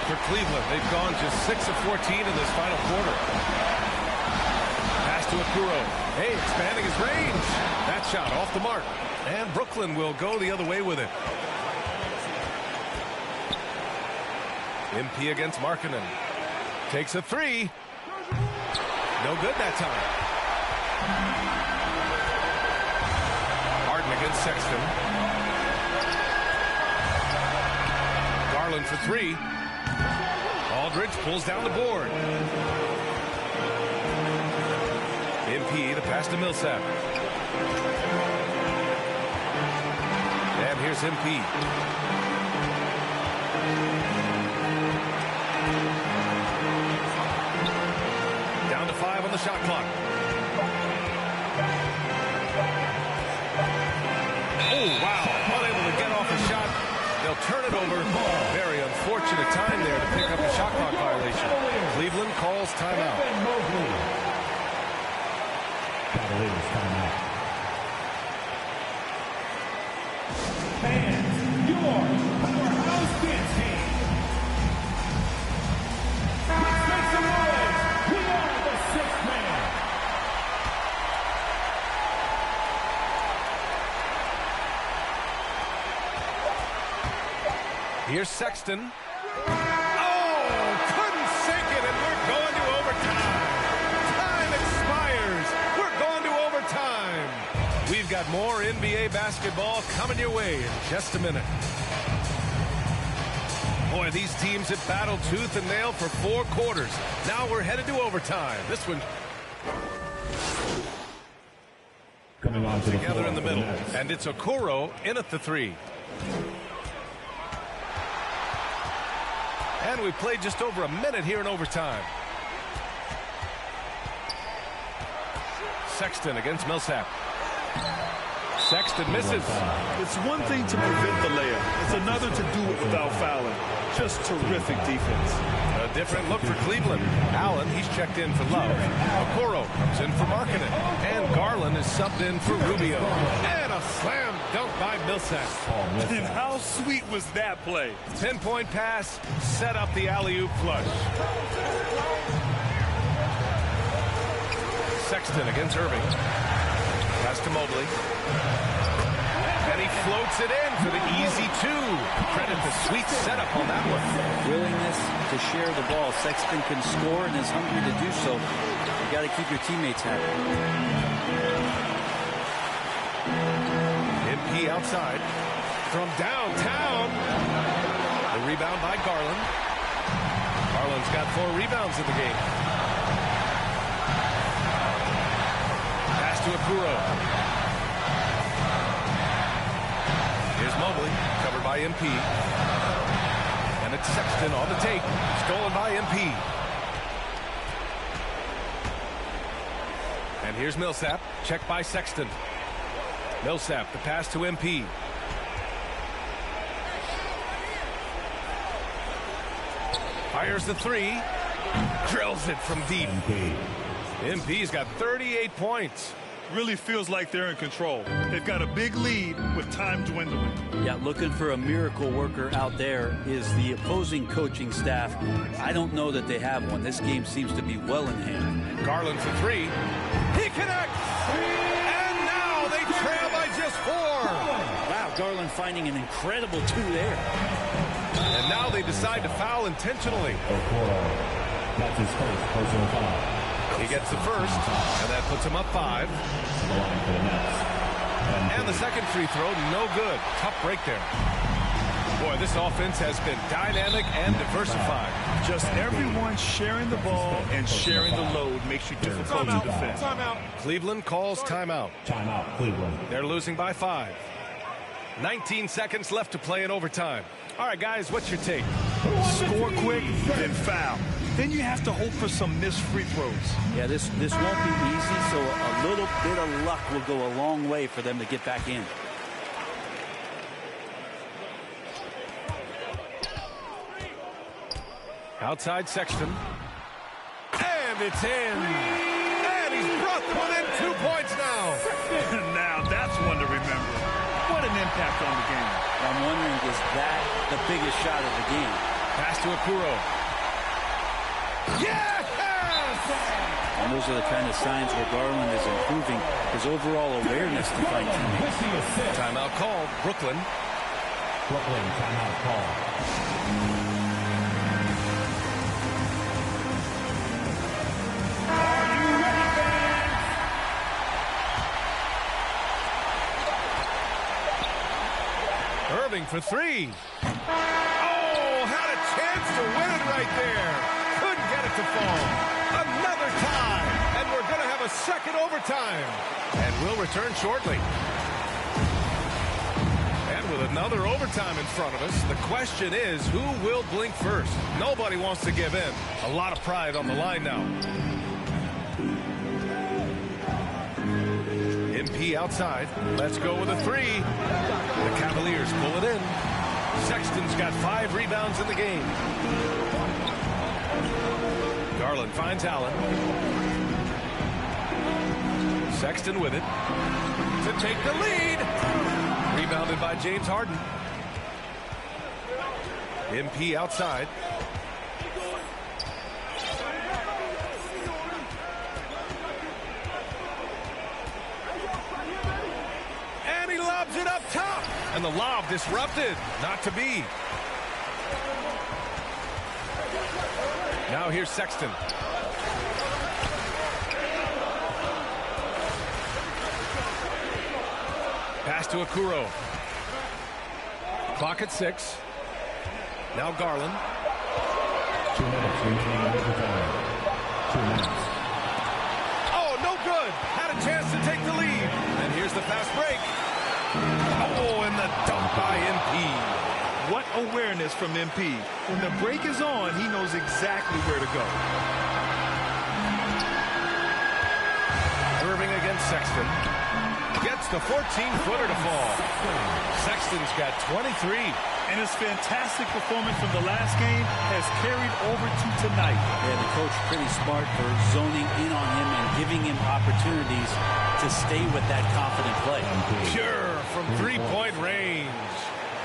For Cleveland, they've gone just 6 of 14 in this final quarter. Pass to Okoro. Hey, expanding his range. That shot off the mark. And Brooklyn will go the other way with it. MP against Markkanen. Takes a three. No good that time. Harden against Sexton. Garland for three. Aldridge pulls down the board. MP, the pass to Millsap. And here's MP. Down to 5 on the shot clock. Oh, wow. Unable to get off a shot. They'll turn it over. Very unfortunate time there to pick up a shot clock violation. Cleveland calls timeout. Cavaliers timeout. Fans, your powerhouse dance team. Let's make some noise. We are the sixth man. Here's Sexton. Oh, couldn't sink it, and we're going to overtime. Time expires. We're going to overtime. We've got more NBA basketball coming your way in just a minute. Boy, these teams have battled tooth and nail for 4 quarters. Now we're headed to overtime. This one Coming on to together in the middle, and it's Okoro in at the three. And we've played just over a minute here in overtime. Sexton against Millsap. Sexton misses. It's one thing to prevent the layup. It's another to do it without fouling. Just terrific defense. A different look for Cleveland. Allen, he's checked in for Love. Okoro comes in for Markkanen. And Garland is subbed in for Rubio. And a slam dunk by Millsap. And how sweet was that play? 10-point pass, set up the alley-oop flush. Sexton against Irving. Pass to Mobley. And he floats it in for the easy 2. Credit the sweet setup on that one. Willingness to share the ball. Sexton can score and is hungry to do so. You got to keep your teammates happy. MP outside. From downtown. The rebound by Garland. Garland's got 4 rebounds in the game. Pass to Okoro. Here's Mobley, covered by MP. And it's Sexton on the take. Stolen by MP. And here's Millsap, checked by Sexton. Millsap, the pass to MP. Fires the 3. Drills it from deep. MP's got 38 points. Really feels like they're in control. They've got a big lead with time dwindling. Yeah, looking for a miracle worker out there is the opposing coaching staff. I don't know that they have one. This game seems to be well in hand. Garland for 3. He connects! And now they trail by just 4. Wow, Garland finding an incredible 2 there. And now they decide to foul intentionally. That's his first personal foul. He gets the first, and that puts him up 5. And the second free throw, no good. Tough break there. Boy, this offense has been dynamic and diversified. Just everyone sharing the ball and sharing the load makes you difficult to defend. Cleveland calls timeout. Timeout, Cleveland. They're losing by 5. 19 seconds left to play in overtime. All right, guys, what's your take? Score quick, then foul. Then you have to hope for some missed free throws. Yeah, this won't be easy, so a little bit of luck will go a long way for them to get back in. Outside Sexton. And it's in. And he's brought them within 2 points now. Now that's one to remember. What an impact on the game. I'm wondering, is that the biggest shot of the game? Pass to Okuro. Yes! And those are the kind of signs where Garland is improving his overall awareness to find teammates. Timeout called. Brooklyn. Timeout call. Irving for three. Oh, had a chance to win it right there. Couldn't get it to fall. Another tie. And we're going to have a second overtime. And we'll return shortly. And with another overtime in front of us, the question is, who will blink first? Nobody wants to give in. A lot of pride on the line now. MP outside. Let's go with a three. The Cavaliers pull it in. Sexton's got 5 rebounds in the game. Garland finds Allen. Sexton with it to take the lead. Rebounded by James Harden. MP outside. And he lobs it up top. And the lob disrupted. Not to be. Now here's Sexton. Pass to Okuro. Clock at 6. Now Garland. 2 minutes. 2 minutes. Oh, no good. Had a chance to take the lead. And here's the fast break. Oh, and the dunk by MP. What awareness from MP. When the break is on, he knows exactly where to go. Irving against Sexton. Gets the 14-footer to fall. Sexton's got 23. And his fantastic performance from the last game has carried over to tonight. Yeah, the coach pretty smart for zoning in on him and giving him opportunities to stay with that confident play. Pure from three-point range.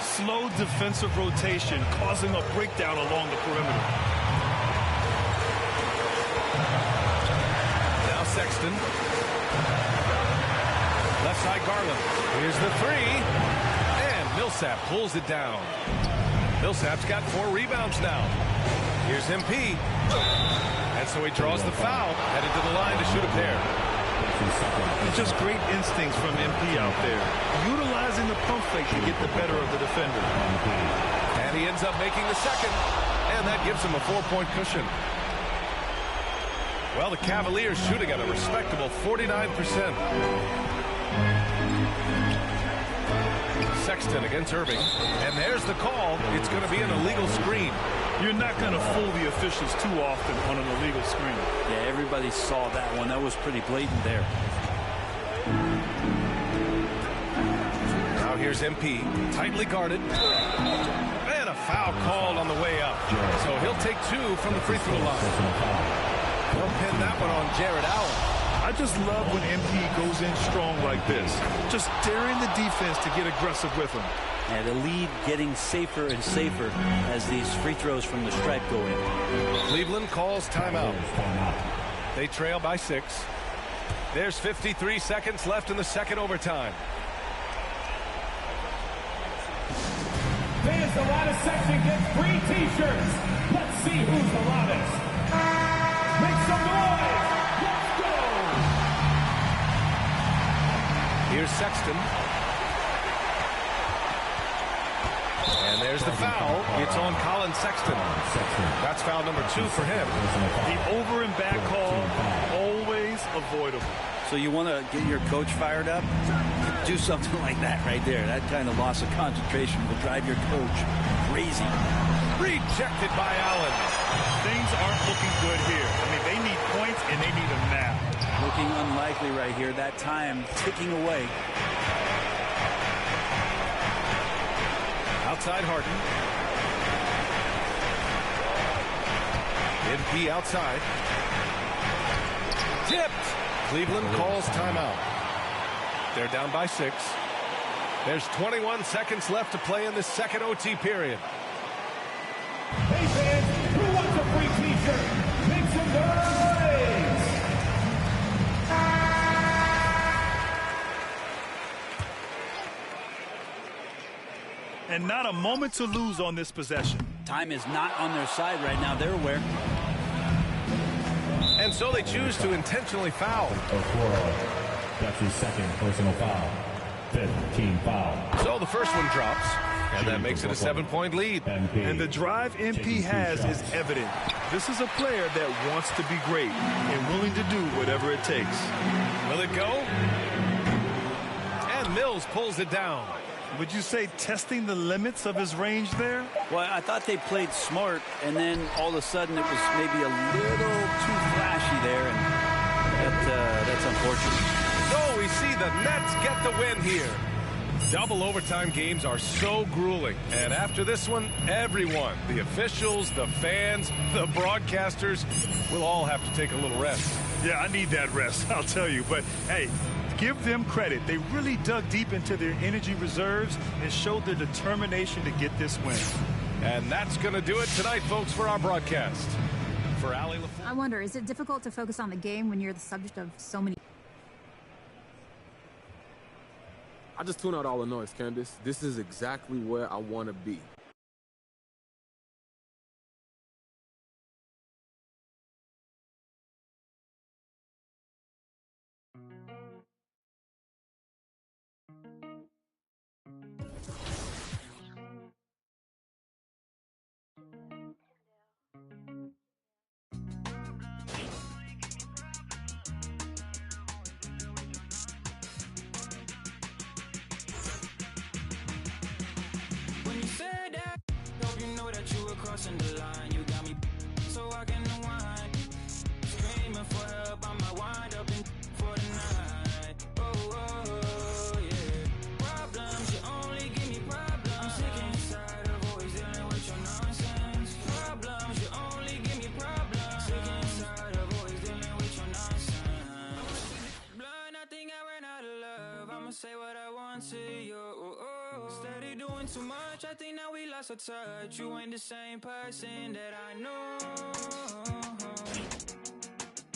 Slow defensive rotation causing a breakdown along the perimeter. Now Sexton. Left side Garland. Here's the three. And Millsap pulls it down. Millsap's got 4 rebounds now. Here's MP. And so he draws the foul. Headed to the line to shoot a pair. Just great instincts from MP out there. Utilizing the pump fake to get the better of the defender. And he ends up making the second. And that gives him a 4-point cushion. Well, the Cavaliers shooting at a respectable 49%. Sexton against Irving. And there's the call. It's going to be an illegal screen. You're not going to fool the officials too often on an illegal screen. Yeah, everybody saw that one. That was pretty blatant there. Now here's MP. Tightly guarded. And a foul called on the way up. So he'll take 2 from the free throw line. They'll pin that one on Jared Allen. I just love when MP goes in strong like this. Just daring the defense to get aggressive with him. And the lead getting safer and safer as these free throws from the stripe go in. Cleveland calls timeout. They trail by 6. There's 53 seconds left in the second overtime. Fans, the loudest section gets free t-shirts. Let's see who's the loudest. Make some noise. Let's go. Here's Sexton. And there's the foul. It's on Colin Sexton. That's foul number 2 for him. The over and back call, always avoidable. So you want to get your coach fired up? do something like that right there. That kind of loss of concentration will drive your coach crazy. Rejected by Allen. Things aren't looking good here. I mean, they need points, and they need them now. Looking unlikely right here. That time ticking away. Outside Harden. MP outside. Tipped. Cleveland calls timeout. They're down by 6. There's 21 seconds left to play in this second OT period. Hey fans, who wants a free t-shirt? Make some noise! And not a moment to lose on this possession. Time is not on their side right now. They're aware. And so they choose to intentionally foul. That's his second personal foul. 5th team foul. So the first one drops, and that makes it a 7-point lead. And the drive MP has is evident. This is a player that wants to be great and willing to do whatever it takes. Will it go? And Mills pulls it down. Would you say testing the limits of his range there? Well, I thought they played smart, and then all of a sudden it was maybe a little too flashy there, and that's unfortunate. So we see the Nets get the win here. Double overtime games are so grueling, and after this one, everyone, the officials, the fans, the broadcasters, will all have to take a little rest. Yeah, I need that rest, I'll tell you. But, hey, give them credit. They really dug deep into their energy reserves and showed their determination to get this win. And that's going to do it tonight, folks, for our broadcast. For Allie LaFleur. I wonder, is it difficult to focus on the game when you're the subject of so many... I just tune out all the noise, Candace. This is exactly where I want to be. Crossing the line, you got me so I can unwind. Screaming for help, I might wind up in for the night. Oh, yeah. Problems, you only give me problems. I'm sick and tired of always dealing with your nonsense. Problems, you only give me problems. Sick and tired of always dealing with your nonsense. Blind, I think I ran out of love. I'ma say what I want to you. Steady doing too much, I think now we lost our touch. You ain't the same person that I know.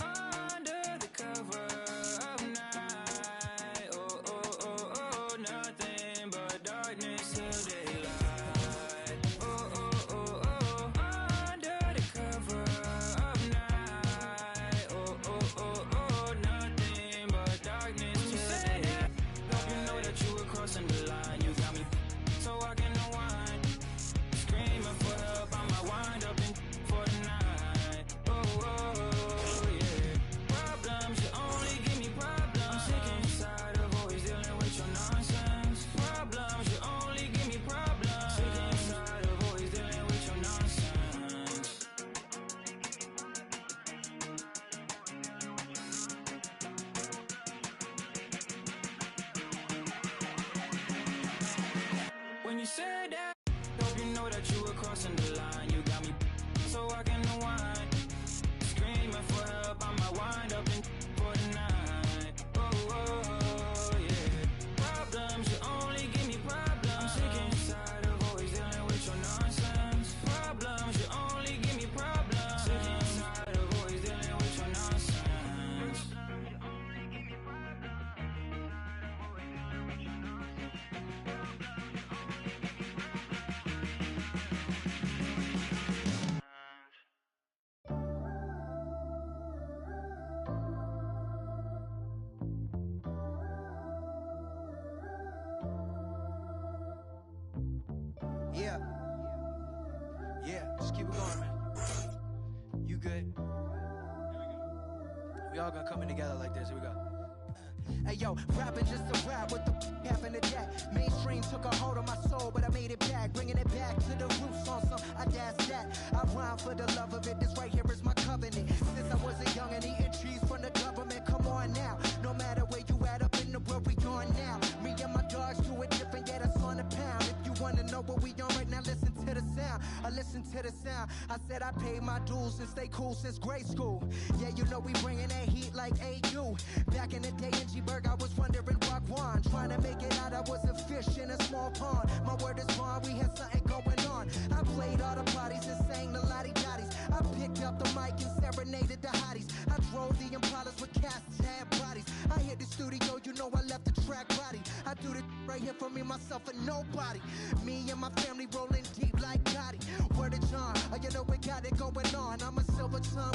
Under the cover of night, oh, nothing but darkness till daylight. Oh, under the cover of night, oh, nothing but darkness till daylight. Hope you know that you were crossing the line. You got me so I can unwind. Screaming for help, I might wind up in for the night. Oh, yeah. Problems, you only give me problems. Sick and tired of always dealing with your nonsense. Problems, you only give me problems. Sick and tired of always dealing with your nonsense. When you said that, hope you know that you were crossing the line. You got me so I can unwind. Screaming for help, I might wind up in for the night. Oh, yeah. Problems, you only give me problems. I'm sick and tired of always dealing with your nonsense. Problems, you only give me problems. Sick and tired of always dealing with your nonsense. Yeah. Yeah, just keep it going, man. You good? We all gonna come in together like this. Here we go. Hey yo, rapping just a rap, what the happened to that? Mainstream took a hold of my soul, but I made it back, bringing it back to the roots on some audacious that. I rhyme for the love of it, this right here is my covenant. Since I was a young and eating trees from the government, come on now. No matter where you at up in the world, we on now. Me and my dogs do it different, yeah, that's on the pound. If you wanna know what we on right now, listen to the sound. I listen to the sound. I said I paid my dues and stay cool since grade school. Yeah, you know we bringing that heat like AU. Back in the day in G-Berg, I was wondering Wagwan. Trying to make it out, I was a fish in a small pond. My word is bond, we had something going on. I played all the parties and sang the lottie-dotties. I picked up the mic and serenaded the hotties. I drove the Impalas with cats that had bodies. I hit the studio, you know I left the track body. I do this right here for me, myself, and nobody. Me and my family rolling deep like Gotti. Word of John, oh, you know we got it going on. I'm a silver tongue,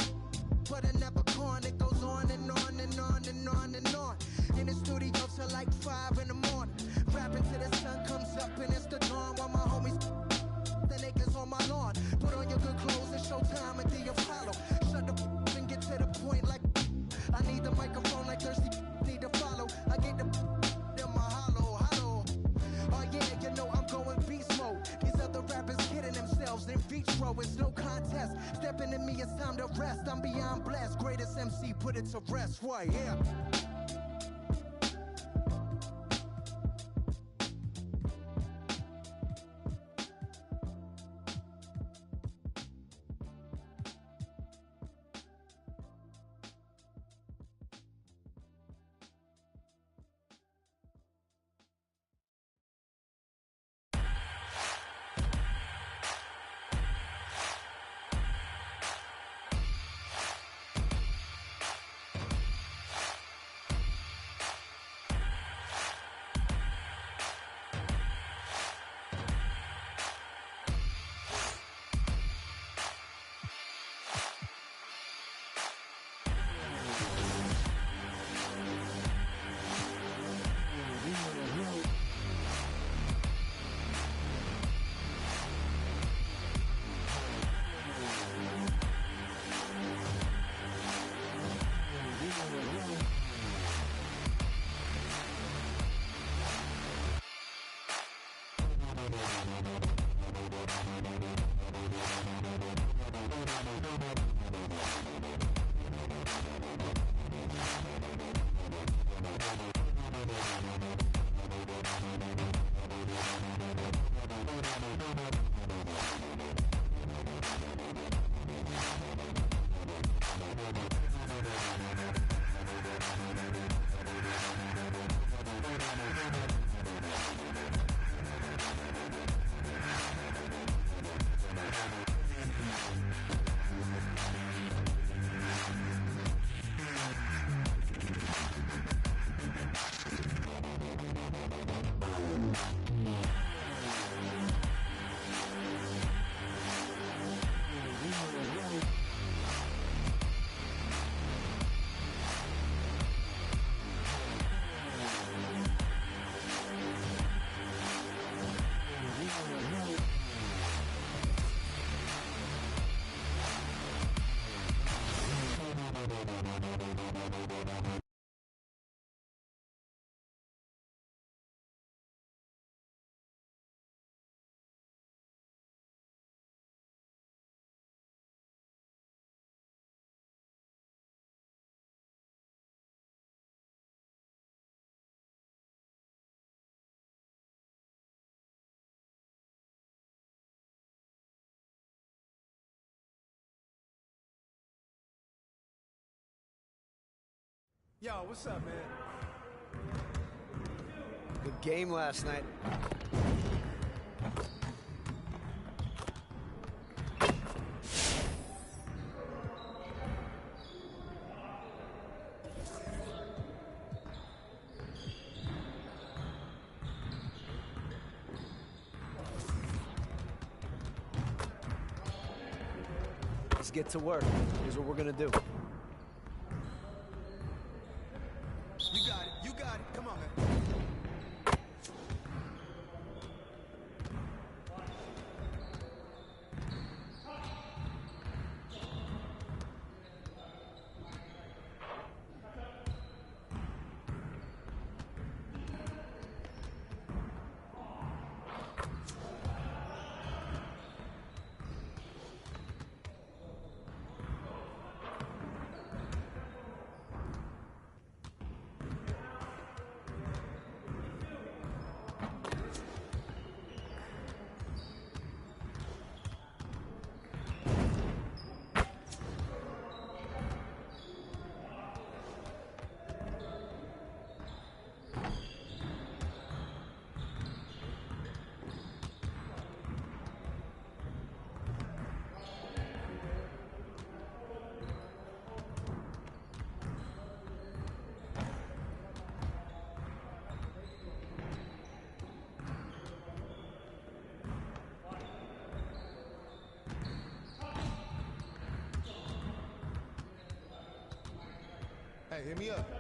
but I never corn. It goes on and on and on and on and on. In the studio till like 5 in the morning. Rapping till the sun comes up and it's the dawn. While my homies the niggas on my lawn. Put on your good clothes and show time and do your follow. Shut the and get to the point like I need the microphone like thirsty need to follow. I get the in my hollow. Oh yeah, you know I'm going beast mode. These other rappers kidding themselves in vitro. It's no contest. Stepping in me, it's time to rest. I'm beyond blessed. Greatest MC, put it to rest. Why, yeah. Yo, what's up, man? Good game last night. Let's get to work. Here's what we're gonna do. You got it. Come on, man. Hey, hit me up.